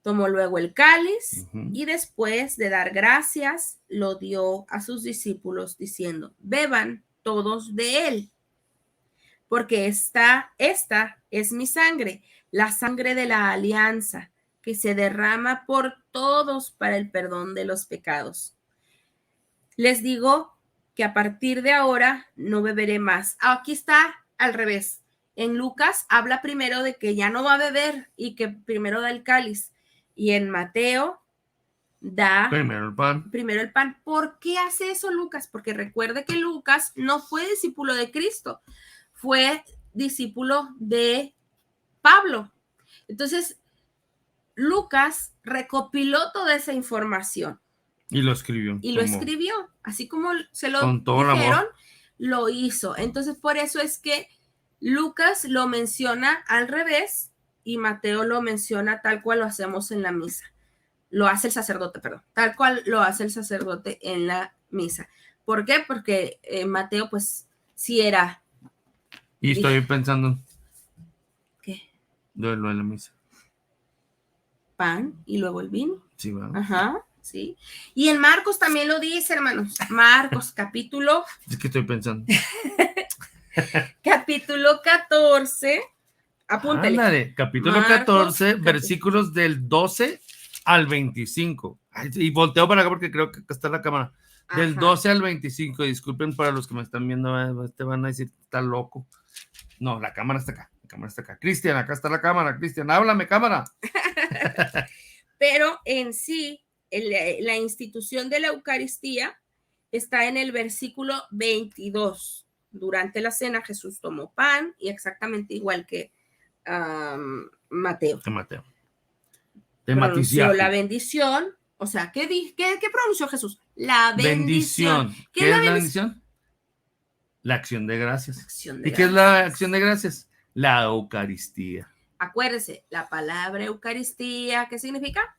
Tomó luego el cáliz y después de dar gracias, lo dio a sus discípulos diciendo, beban todos de él, porque esta es mi sangre, la sangre de la alianza, que se derrama por todos para el perdón de los pecados. Les digo que a partir de ahora no beberé más. Aquí está al revés. En Lucas habla primero de que ya no va a beber y que primero da el cáliz. Y en Mateo da primero el pan. ¿Por qué hace eso Lucas? Porque recuerde que Lucas no fue discípulo de Cristo, fue discípulo de Pablo. Entonces, Lucas recopiló toda esa información. Y lo escribió. Y lo escribió, así como se lo con todo dijeron, amor. lo hizo. Entonces, por eso es que Lucas lo menciona al revés y Mateo lo menciona tal cual lo hacemos en la misa. Lo hace el sacerdote, perdón. Tal cual lo hace el sacerdote en la misa. ¿Por qué? Porque Mateo, pues, sí era. Y estoy pensando. ¿Qué? De lo de la misa. Pan y luego el vino. Sí, va. Ajá, sí. Y en Marcos también lo dice, hermanos. Marcos, capítulo. Es que estoy pensando. Capítulo 14. Apúntale. Ándale, capítulo Marcos, 14, versículos del 12 al 25. Ay, y volteo para acá porque creo que acá está la cámara. Del Ajá. 12 al 25. Disculpen para los que me están viendo, te van a decir, está loco. No, la cámara está acá. La cámara está acá. Cristian, acá está la cámara. Cristian, háblame, cámara. Pero en sí, la institución de la Eucaristía está en el versículo 22. Durante la cena Jesús tomó pan y exactamente igual que Mateo. De Mateo. Pronunció la bendición. O sea, ¿qué pronunció Jesús? La bendición. ¿Qué es la bendición? La acción de gracias. Acción de ¿Y qué es la acción de gracias? La Eucaristía. Acuérdese, la palabra Eucaristía, ¿qué significa?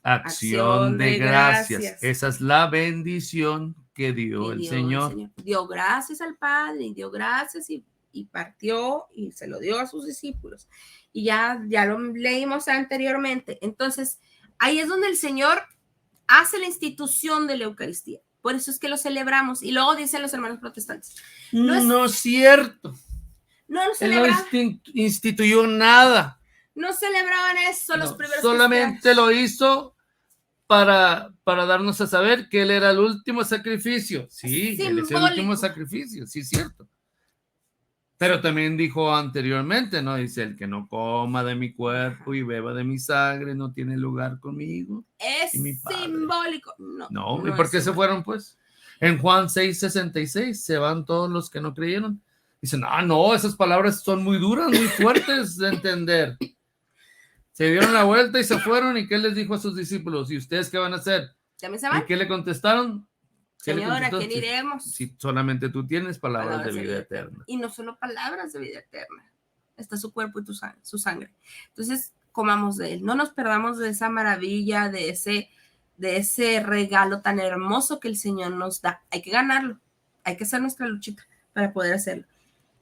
Acción de gracias. Esa es la bendición que dio el Señor. Dio gracias al Padre, y dio gracias y partió y se lo dio a sus discípulos. Y ya lo leímos anteriormente. Entonces, ahí es donde el Señor hace la institución de la Eucaristía. Por eso es que lo celebramos. Y luego dicen los hermanos protestantes. No es cierto. No lo celebraban. Él no instituyó nada. No celebraban eso los primeros solamente cristianos. Lo hizo para darnos a saber que él era el último sacrificio. Sí, él es el último sacrificio, sí es cierto. Pero también dijo anteriormente, ¿no? Dice, el que no coma de mi cuerpo y beba de mi sangre no tiene lugar conmigo. Es simbólico. No, ¿y por qué se fueron, pues? En Juan 6:66 se van todos los que no creyeron. Dicen, no, esas palabras son muy duras, muy fuertes de entender. Se dieron la vuelta y se fueron. ¿Y qué les dijo a sus discípulos? ¿Y ustedes qué van a hacer? ¿También se van? ¿Y qué le contestaron? Señor, ¿a quién iremos? Si solamente tú tienes palabras de vida eterna. Y no solo palabras de vida eterna. Está su cuerpo y su sangre. Entonces, comamos de él. No nos perdamos de esa maravilla, de ese regalo tan hermoso que el Señor nos da. Hay que ganarlo. Hay que hacer nuestra luchita para poder hacerlo.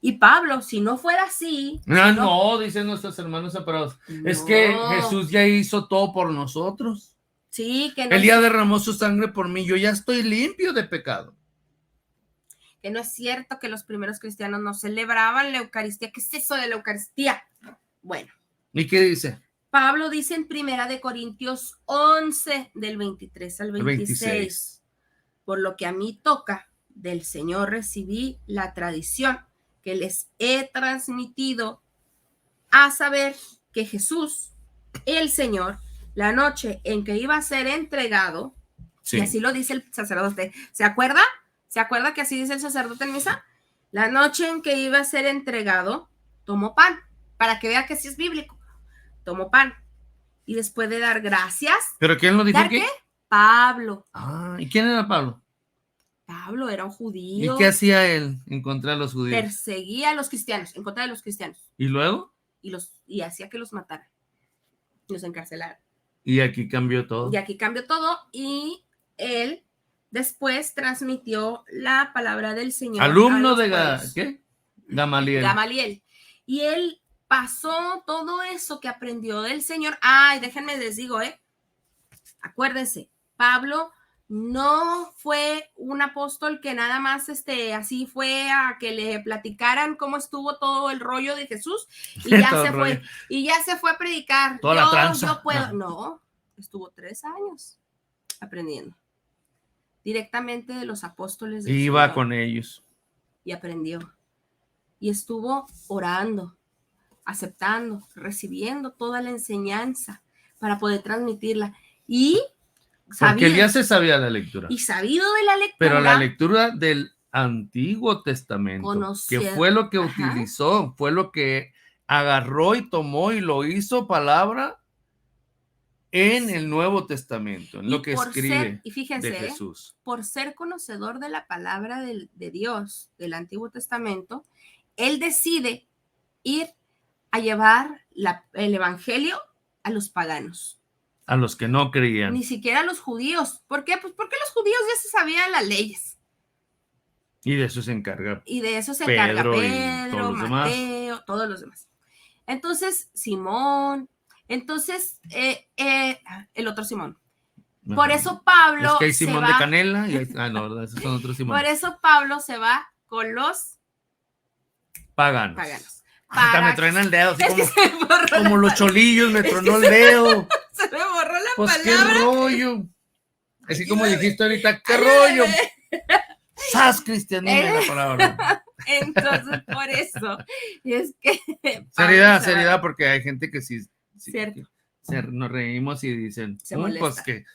Y Pablo, si no fuera así... No, dicen nuestros hermanos separados. No. Es que Jesús ya hizo todo por nosotros. Sí, que no. Él ya derramó su sangre por mí. Yo ya estoy limpio de pecado. Que no es cierto que los primeros cristianos no celebraban la Eucaristía. ¿Qué es eso de la Eucaristía? Bueno. ¿Y qué dice? Pablo dice en 1 Corintios 11, del 23 al 26. Por lo que a mí toca, del Señor recibí la tradición que les he transmitido, a saber que Jesús, el Señor, la noche en que iba a ser entregado, sí. Y así lo dice el sacerdote, ¿se acuerda? ¿Se acuerda que así dice el sacerdote en misa? La noche en que iba a ser entregado, tomó pan, para que vea que sí es bíblico. Tomó pan. Y después de dar gracias. ¿Pero quién lo dijo aquí? ¿Qué? Pablo. Ah, ¿y quién era Pablo? Pablo era un judío. ¿Y qué hacía él en contra de los judíos? Perseguía a los cristianos, en contra de los cristianos. ¿Y luego? Y hacía que los mataran. Los encarcelaran. Y aquí cambió todo. Y aquí cambió todo. Y él después transmitió la palabra del Señor. Alumno de ¿qué? Gamaliel. Gamaliel. Y él pasó todo eso que aprendió del Señor. Ay, déjenme les digo, acuérdense, Pablo no fue un apóstol que nada más así fue a que le platicaran cómo estuvo todo el rollo de Jesús y ya se fue. Y ya se fue a predicar. Toda la tranza. Yo puedo. No, estuvo 3 años aprendiendo directamente de los apóstoles del Iba Señor. con ellos. Y aprendió. Y estuvo orando, aceptando, recibiendo toda la enseñanza para poder transmitirla. Y porque él ya se sabía la lectura. Y sabido de la lectura. Pero la lectura del Antiguo Testamento, que fue lo que utilizó, fue lo que agarró y tomó y lo hizo palabra en el Nuevo Testamento, en lo que escribe y fíjense, de Jesús. Por ser conocedor de la palabra de Dios, del Antiguo Testamento, él decide ir a llevar el evangelio a los paganos. A los que no creían. Ni siquiera a los judíos. ¿Por qué? Pues porque los judíos ya se sabían las leyes. Y de eso se encarga. Y de eso se encarga Pedro, todos los Mateo, demás. Todos los demás. Entonces, Simón. Entonces, el otro Simón. Ajá. Por eso Pablo. Es que hay Simón de Canela y hay, no, esos son otros Simón. Por eso Pablo se va con los paganos. Hasta me truena el dedo, así como los cholillos, me tronó el dedo. Se me borró la pues palabra. Qué rollo. Así como dijiste ahorita, qué rollo. ¡Sas, cristianina la palabra! Entonces, por eso es que... Seriedad, porque hay gente que sí cierto. Nos reímos y dicen, pues que...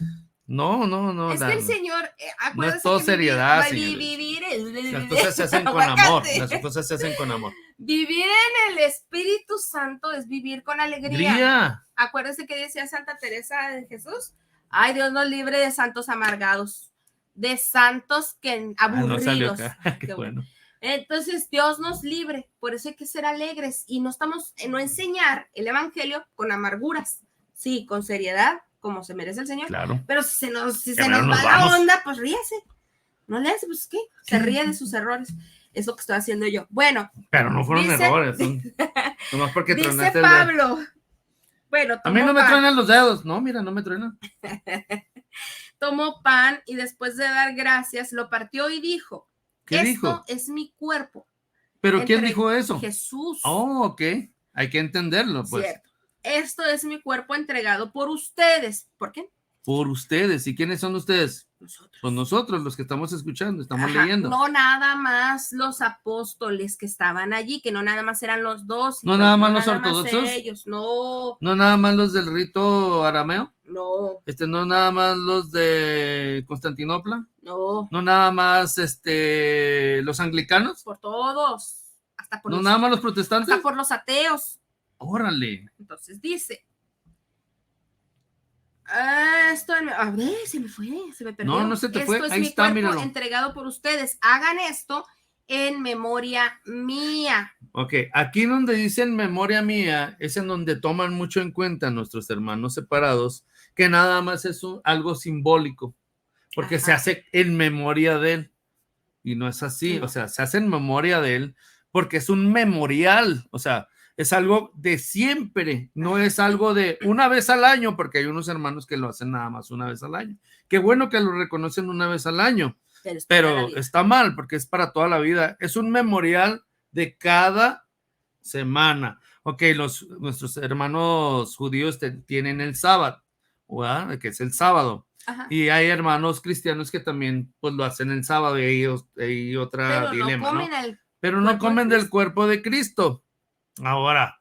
No. Es que el Señor, no es todo seriedad, vivir las cosas se hacen con amor. Las cosas se hacen con amor. Vivir en el Espíritu Santo es vivir con alegría. Acuérdense que decía Santa Teresa de Jesús. Ay, Dios nos libre de santos amargados, de santos que aburridos. Qué bueno. Entonces, Dios nos libre. Por eso hay que ser alegres y no enseñar el evangelio con amarguras. Sí, con seriedad, como se merece el Señor. Claro. Pero si se nos va la onda, pues ríese. No le hace, pues ¿qué? Se ríe de sus errores. Es lo que estoy haciendo yo. Bueno. Pero no fueron errores. Nomás porque dice Pablo. Bueno, a mí no me truenan los dedos. No, mira, no me truenan. Tomó pan y después de dar gracias, lo partió y dijo. ¿Qué dijo? Esto es mi cuerpo. ¿Pero quién dijo eso? Jesús. Oh, ok. Hay que entenderlo, pues. Cierto. Esto es mi cuerpo entregado por ustedes. ¿Por qué? Por ustedes. ¿Y quiénes son ustedes? Nosotros. Pues nosotros, los que estamos escuchando, estamos leyendo. No nada más los apóstoles que estaban allí, que no nada más eran los 12. No nada más los ortodoxos. Ellos, no. No nada más los del rito arameo. No. No nada más los de Constantinopla. No. No nada más los anglicanos. Por todos. Hasta por nada más los protestantes. Hasta por los ateos. Órale. Entonces dice. Esto a ver, se me perdió. No se te fue. Esto es ahí mi está, cuerpo míralo. Entregado por ustedes. Hagan esto en memoria mía. Ok, aquí donde dicen memoria mía es en donde toman mucho en cuenta nuestros hermanos separados que nada más es algo simbólico, porque se hace en memoria de él y no es así. O sea, se hace en memoria de él porque es un memorial, o sea, es algo de siempre, no es algo de una vez al año, porque hay unos hermanos que lo hacen nada más una vez al año. Qué bueno que lo reconocen una vez al año, pero está mal porque es para toda la vida. Es un memorial de cada semana. Ok, nuestros hermanos judíos tienen el sábado, ¿verdad? Que es el sábado. Ajá. Y hay hermanos cristianos que también pues lo hacen el sábado y hay otra dilema, ¿no? Pero no comen del cuerpo de Cristo. Ahora,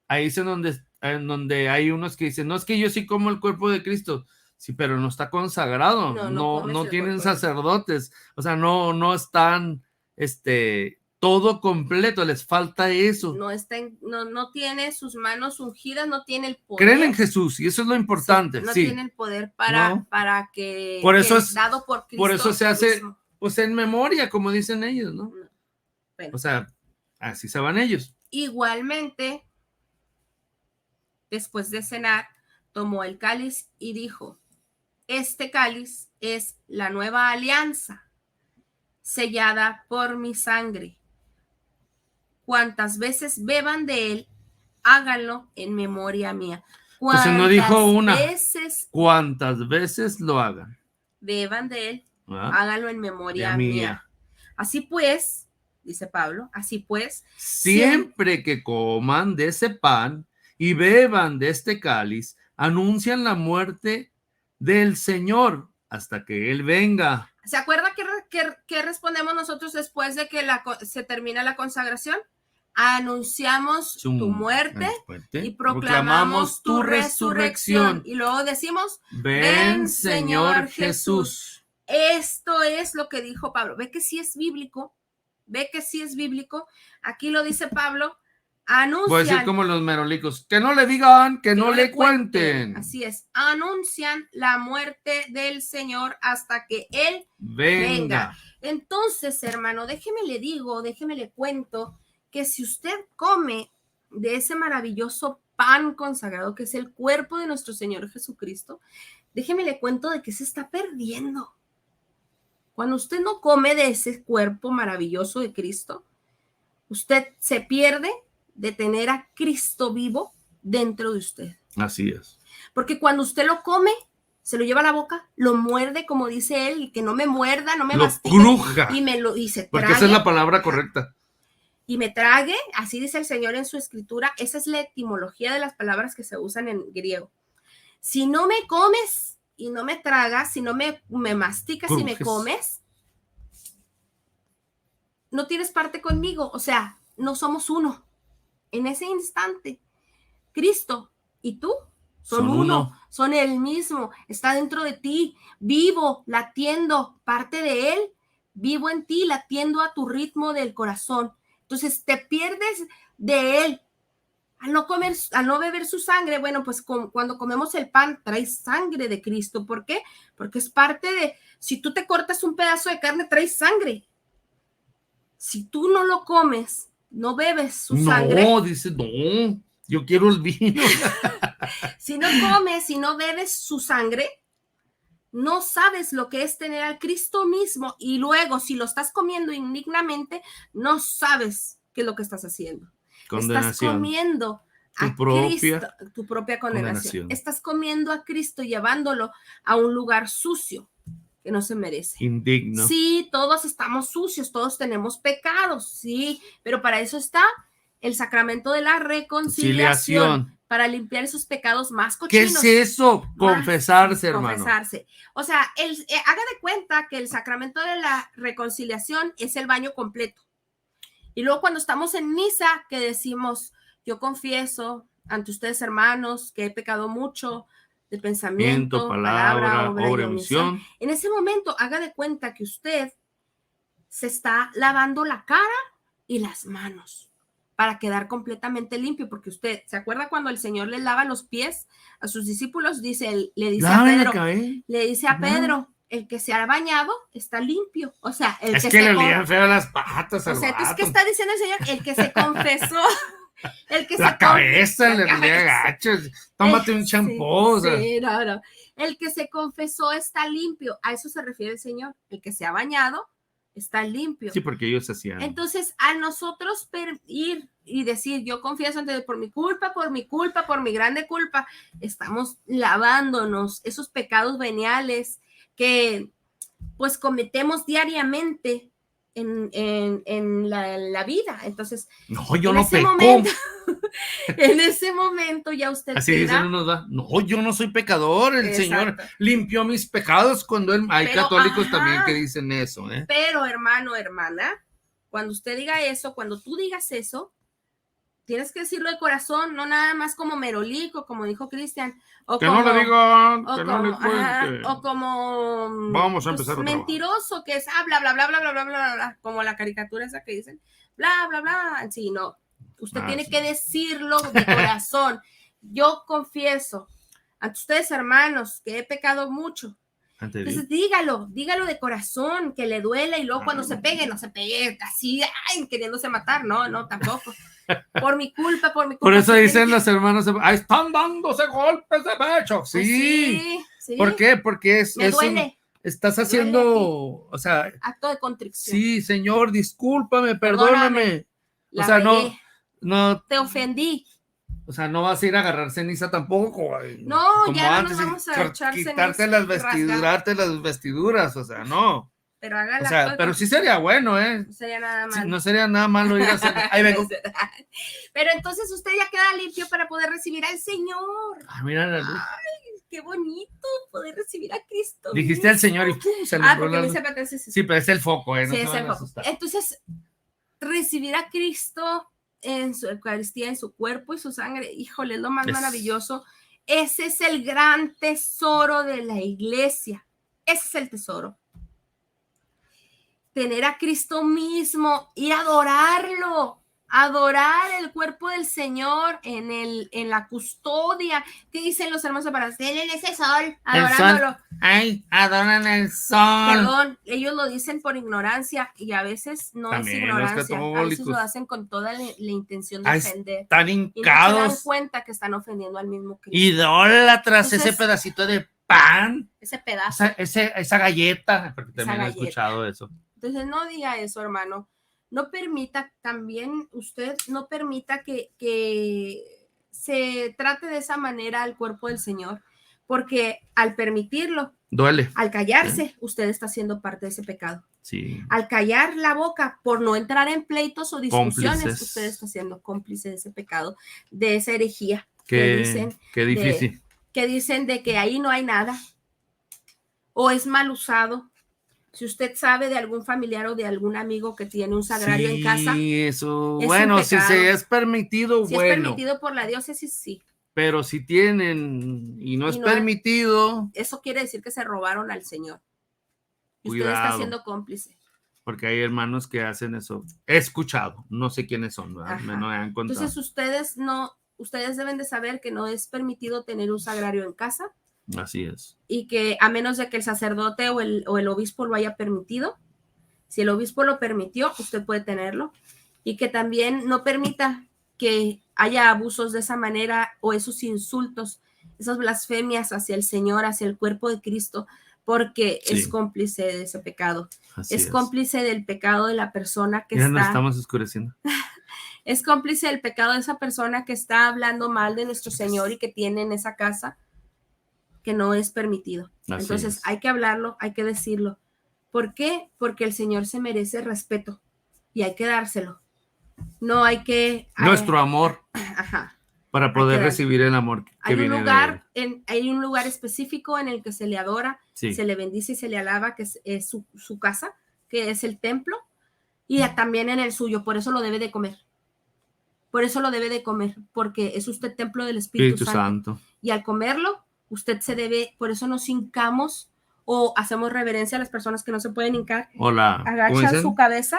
ahí es en donde hay unos que dicen, no, es que yo sí como el cuerpo de Cristo. Sí, pero no está consagrado, no tienen sacerdotes, o sea, no están, todo completo, les falta eso. No tiene sus manos ungidas, no tiene el poder. Creen en Jesús y eso es lo importante. Sí, no tiene el poder para que dado por Cristo. Por eso se hace, mismo. pues en memoria, como dicen ellos, ¿no? Bueno, o sea, así se van ellos. Igualmente, después de cenar, tomó el cáliz y dijo: este cáliz es la nueva alianza, sellada por mi sangre. Cuantas veces beban de él, háganlo en memoria mía. Entonces no dijo una, cuantas veces lo hagan. Beban de él, háganlo en memoria mía. Así pues, dice Pablo, así pues, siempre que coman de ese pan y beban de este cáliz, anuncian la muerte del Señor hasta que Él venga. ¿Se acuerda qué respondemos nosotros después de que se termina la consagración? Anunciamos tu muerte y proclamamos tu resurrección. Y luego decimos: ven, Señor Jesús. Esto es lo que dijo Pablo. Ve que sí es bíblico. Aquí lo dice Pablo. Anuncian. Voy a decir como los merolicos, que no le digan, que no le cuenten. Así es, anuncian la muerte del Señor hasta que Él venga. Entonces, hermano, déjeme le cuento que si usted come de ese maravilloso pan consagrado que es el cuerpo de nuestro Señor Jesucristo, déjeme le cuento de que se está perdiendo. Cuando usted no come de ese cuerpo maravilloso de Cristo, usted se pierde de tener a Cristo vivo dentro de usted. Así es. Porque cuando usted lo come, se lo lleva a la boca, lo muerde, como dice él, y que no me muerda, no me mastique. Cruja. Y se trague. Porque esa es la palabra correcta. Y me trague, así dice el Señor en su escritura. Esa es la etimología de las palabras que se usan en griego. Si no me comes y no me tragas, si no me masticas y me comes, no tienes parte conmigo. O sea, no somos uno. En ese instante, Cristo y tú son uno, son el mismo, está dentro de ti, vivo, latiendo, parte de él, vivo en ti, latiendo a tu ritmo del corazón. Entonces te pierdes de él. Al no beber su sangre, bueno, pues cuando comemos el pan, trae sangre de Cristo. ¿Por qué? Porque es parte de, si tú te cortas un pedazo de carne, trae sangre. Si tú no lo comes, no bebes su sangre. No, dice, no, yo quiero el vino. Si no comes, si no bebes su sangre, no sabes lo que es tener al Cristo mismo. Y luego, si lo estás comiendo indignamente, no sabes qué es lo que estás haciendo. Condenación. Estás comiendo a Cristo, tu propia condenación. Estás comiendo a Cristo, llevándolo a un lugar sucio que no se merece. Indigno. Sí, todos estamos sucios, todos tenemos pecados, sí, pero para eso está el sacramento de la reconciliación, para limpiar esos pecados más cochinos. ¿Qué es eso? Confesarse, hermano. Confesarse. O sea, haga de cuenta que el sacramento de la reconciliación es el baño completo. Y luego cuando estamos en misa, que decimos: yo confieso ante ustedes, hermanos, que he pecado mucho de pensamiento, palabra, obra y omisión. En ese momento, haga de cuenta que usted se está lavando la cara y las manos para quedar completamente limpio, porque usted, ¿se acuerda cuando el Señor le lava los pies a sus discípulos? Le dice a Pedro, el que se ha bañado está limpio. O sea, el que le olían feo las patas. O sea, entonces, ¿qué está diciendo el Señor? El que se confesó. La cabeza le olía gacho. Tómate un champú. Sí, no. El que se confesó está limpio. A eso se refiere el Señor. El que se ha bañado está limpio. Sí, porque ellos hacían. Entonces, a nosotros ir y decir: yo confieso ante Dios por mi culpa, por mi grande culpa, estamos lavándonos esos pecados veniales que pues cometemos diariamente en la vida. Entonces, no, yo no peco. En ese momento ya usted así dicen unos, no, yo no soy pecador, el Señor limpió mis pecados. Cuando hay católicos también que dicen eso, Pero hermano, hermana, cuando usted diga eso, cuando tú digas eso, tienes que decirlo de corazón, no nada más como merolico, como dijo Cristian. O que como, no le digan, o que como, no le cuente. o como Vamos a empezar pues, mentiroso, que es bla, bla, bla, bla, bla, bla, bla, bla, como la caricatura esa que dicen, bla, bla, bla. Sí, no. Usted tiene sí. que decirlo de corazón. Yo confieso ante ustedes, hermanos, que he pecado mucho. Entonces dígalo de corazón, que le duele, y luego cuando se pegue, no se pegue así, ay, queriéndose matar, no, tampoco. Por mi culpa. Por eso dicen los hermanos, ahí están dándose golpes de pecho. Pues sí. ¿Por qué? Porque me duele. Estás haciendo, o sea, acto de contrición. Sí, Señor, discúlpame, perdóname. O sea, no. Te ofendí. O sea, no vas a ir a agarrar ceniza tampoco. No, como ya antes, no nos vamos a echar quitarte las vestiduras, o sea, no. Pero hágala. O sea, pero sí sería bueno, ¿eh? No sería nada malo. Sí, no sería nada malo ir a hacer. Ahí vengo. Pero entonces usted ya queda limpio para poder recibir al Señor. Mira la luz. Ay, qué bonito poder recibir a Cristo. Dijiste al Señor y ¡pum! Se porque me dice sí, pero es el foco, ¿eh? No sí, es el foco. Entonces, recibir a Cristo en su Eucaristía, en su cuerpo y su sangre, híjole, es lo más maravilloso. Ese es el gran tesoro de la iglesia. Ese es el tesoro. Tener a Cristo mismo y adorarlo. Adorar el cuerpo del Señor en la custodia. ¿Qué dicen los hermanos separados? Denle ese sol, adorándolo. El sol. Ay, adoran el sol. Perdón, ellos lo dicen por ignorancia y a veces no también es ignorancia. A veces lo hacen con toda la intención de ofender. Están hincados. Y no se dan cuenta que están ofendiendo al mismo Cristo. Idólatras, ese pedacito de pan. Ese pedazo. Esa galleta. Porque también he escuchado eso. Entonces no diga eso, hermano. No permita, también usted no permita que se trate de esa manera al cuerpo del Señor, porque al permitirlo, duele. Al callarse, usted está siendo parte de ese pecado. Sí. Al callar la boca por no entrar en pleitos o discusiones, usted está siendo cómplice de ese pecado, de esa herejía que difícil. Que dicen de que ahí no hay nada o es mal usado. Si usted sabe de algún familiar o de algún amigo que tiene un sagrario en casa. Sí, eso. Bueno, si se es permitido, si bueno. Si es permitido por la diócesis, sí. Pero si tienen y no es permitido. Eso quiere decir que se robaron al Señor. Y cuidado, usted está siendo cómplice. Porque hay hermanos que hacen eso. He escuchado, no sé quiénes son, ¿verdad? Me no han contado. Entonces ustedes deben de saber que no es permitido tener un sagrario en casa. Así es. Y que a menos de que el sacerdote o el obispo lo haya permitido, si el obispo lo permitió, usted puede tenerlo. Y que también no permita que haya abusos de esa manera o esos insultos, esas blasfemias hacia el Señor, hacia el cuerpo de Cristo, porque es cómplice de ese pecado. Es cómplice del pecado de la persona que ya nos estamos oscureciendo. Es cómplice del pecado de esa persona que está hablando mal de nuestro Señor y que tiene en esa casa, que no es permitido. Entonces hay que hablarlo, hay que decirlo. ¿Por qué? Porque el Señor se merece respeto y hay que dárselo. No hay que... Nuestro amor. Ajá. Para poder recibir el amor que viene de él. Hay un lugar específico en el que se le adora, se le bendice y se le alaba, que es su casa, que es el templo, y también en el suyo. Por eso lo debe de comer. Por eso lo debe de comer, porque es usted templo del Espíritu Santo. Y al comerlo, usted se debe, por eso nos hincamos o hacemos reverencia a las personas que no se pueden hincar. Agachan su cabeza.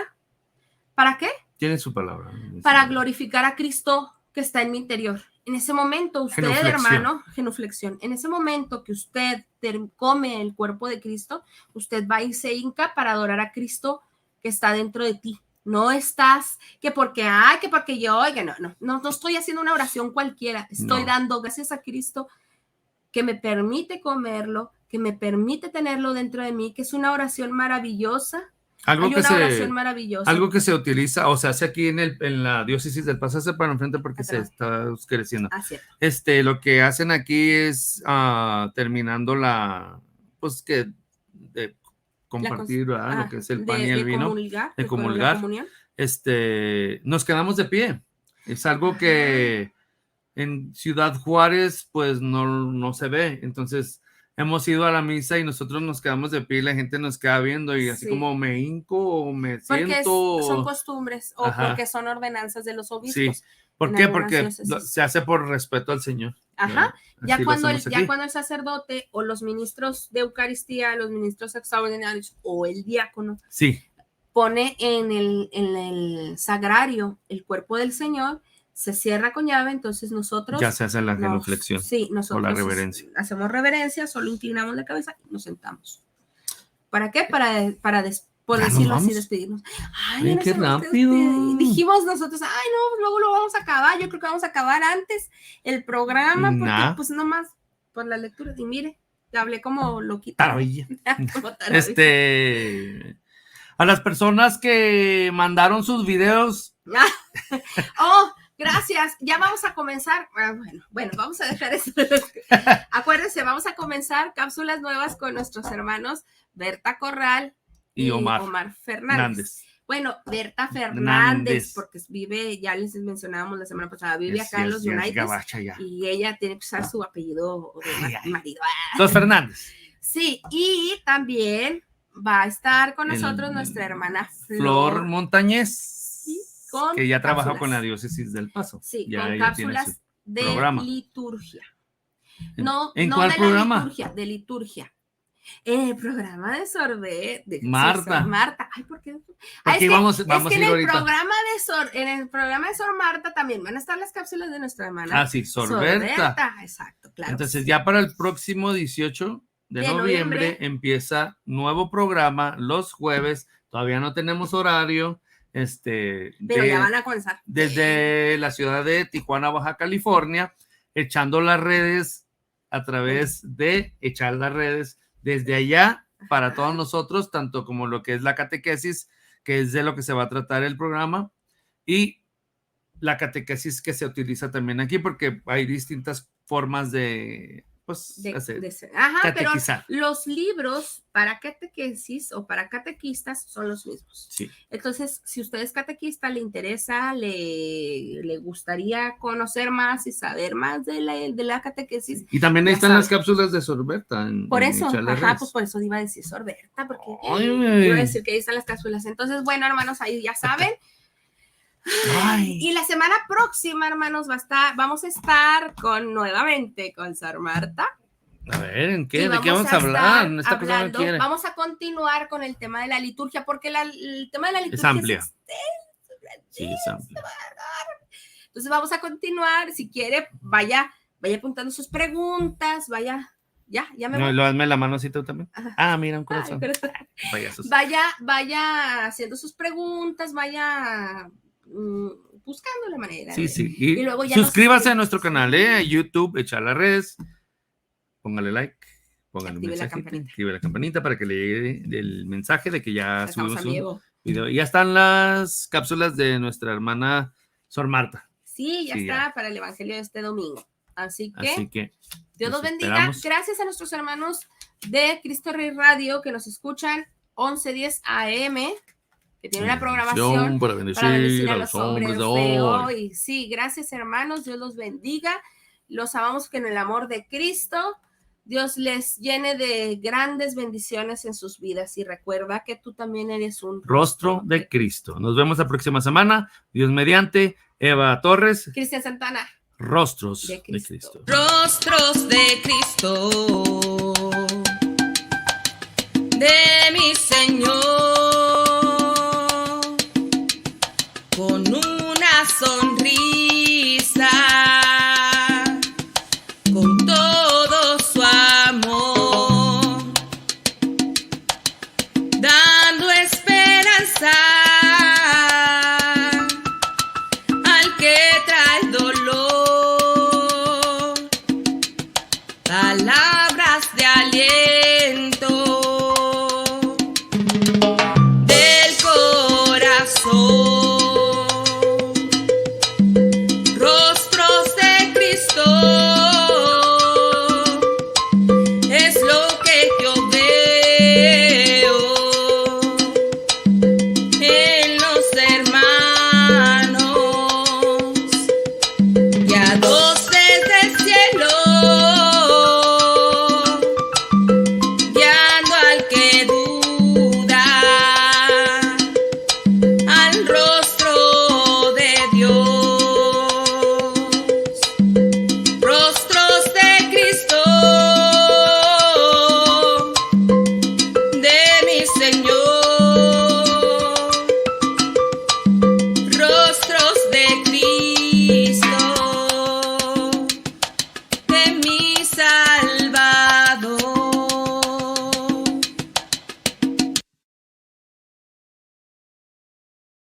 ¿Para qué? Tiene su palabra. Para glorificar a Cristo que está en mi interior. En ese momento usted, hermano, genuflexión, en ese momento que usted come el cuerpo de Cristo, usted va y se hinca para adorar a Cristo que está dentro de ti. No estás que porque yo, no estoy haciendo una oración cualquiera, estoy dando gracias a Cristo que me permite comerlo, que me permite tenerlo dentro de mí, que es una oración maravillosa. Algo que se utiliza, o se hace aquí en la diócesis del Pasaje para enfrente porque se está oscureciendo. Lo que hacen aquí es terminando pues que de compartir lo que es el pan y el vino, de comulgar, nos quedamos de pie. Es algo que en Ciudad Juárez pues no se ve, entonces hemos ido a la misa y nosotros nos quedamos de pie y la gente nos queda viendo y así como me hinco o me siento. Porque son costumbres o porque son ordenanzas de los obispos. ¿Por qué? Porque se hace por respeto al Señor. Ajá. Ya cuando el sacerdote o los ministros de Eucaristía, los ministros extraordinarios o el diácono pone en el sagrario el cuerpo del Señor, se cierra con llave, entonces nosotros... Ya se hace la genuflexión. Sí, nosotros o la reverencia. Hacemos reverencia, solo inclinamos la cabeza y nos sentamos. ¿Para qué? Por decirlo así, despedirnos. Ay, qué rápido. Dijimos nosotros, luego lo vamos a acabar. Yo creo que vamos a acabar antes el programa, porque pues nomás por la lectura. Y mire, te hablé como loquita. Taravilla. A las personas que mandaron sus videos. Gracias. Ya vamos a comenzar. Bueno, vamos a dejar esto. Acuérdense, vamos a comenzar cápsulas nuevas con nuestros hermanos Berta Corral y Omar Fernández. Bueno, Berta Fernández, porque vive, ya les mencionábamos la semana pasada, vive acá en los United y ella tiene que usar su apellido de marido. Los Fernández. Sí, y también va a estar con nosotros nuestra hermana Flor Montañez, que ya trabaja con la diócesis del Paso. Sí, ya con cápsulas de liturgia. No, ¿En no cuál de programa? La liturgia, de liturgia. En el programa de Sorbet de Marta. Marta. Ay, ¿por qué? Es que en el programa de Sor Marta también van a estar las cápsulas de nuestra hermana. Sí, Sorberta. Exacto, claro. Entonces, ya para el próximo 18 de noviembre empieza nuevo programa los jueves. Todavía no tenemos horario. Pero ya van a comenzar. Desde la ciudad de Tijuana, Baja California, echando las redes a través de echar las redes. Desde allá, para todos nosotros, tanto como lo que es la catequesis, que es de lo que se va a tratar el programa, y la catequesis que se utiliza también aquí, porque hay distintas formas de catequizar. Pero los libros para catequesis o para catequistas son los mismos. Sí. Entonces, si usted es catequista, le interesa, le gustaría conocer más y saber más de la catequesis. Y también ahí están las cápsulas de Sorberta. Por eso iba a decir Sorberta, porque iba a decir que ahí están las cápsulas. Entonces, bueno, hermanos, ahí ya saben. Y la semana próxima, hermanos, vamos a estar nuevamente con Sor Marta. A ver, ¿de qué vamos a hablar? Vamos a continuar con el tema de la liturgia, porque el tema de la liturgia es amplia. Es amplia. Entonces vamos a continuar. Si quiere, vaya apuntando sus preguntas, Ya me voy. No, hazme la mano así tú también. Ajá. Mira, un corazón. Vaya haciendo sus preguntas, vaya buscando la manera. Sí. Y luego ya suscríbase a nuestro canal, YouTube, Echar las Redes. Póngale like, póngale un mensaje, active la campanita para que le llegue el mensaje de que ya subimos un video. Y ya están las cápsulas de nuestra hermana Sor Marta. Sí, ya está para el Evangelio de este domingo. Así que Dios los bendiga. Esperamos. Gracias a nuestros hermanos de Cristo Rey Radio que nos escuchan 11:10 AM, que tiene una programación para bendecir a los hombres de hoy. Sí, gracias, hermanos. Dios los bendiga. Los amamos que en el amor de Cristo Dios les llene de grandes bendiciones en sus vidas. Y recuerda que tú también eres un rostro de Cristo. Nos vemos la próxima semana. Dios mediante. Eva Torres. Cristian Santana. Rostros de Cristo. Rostros de Cristo. De mi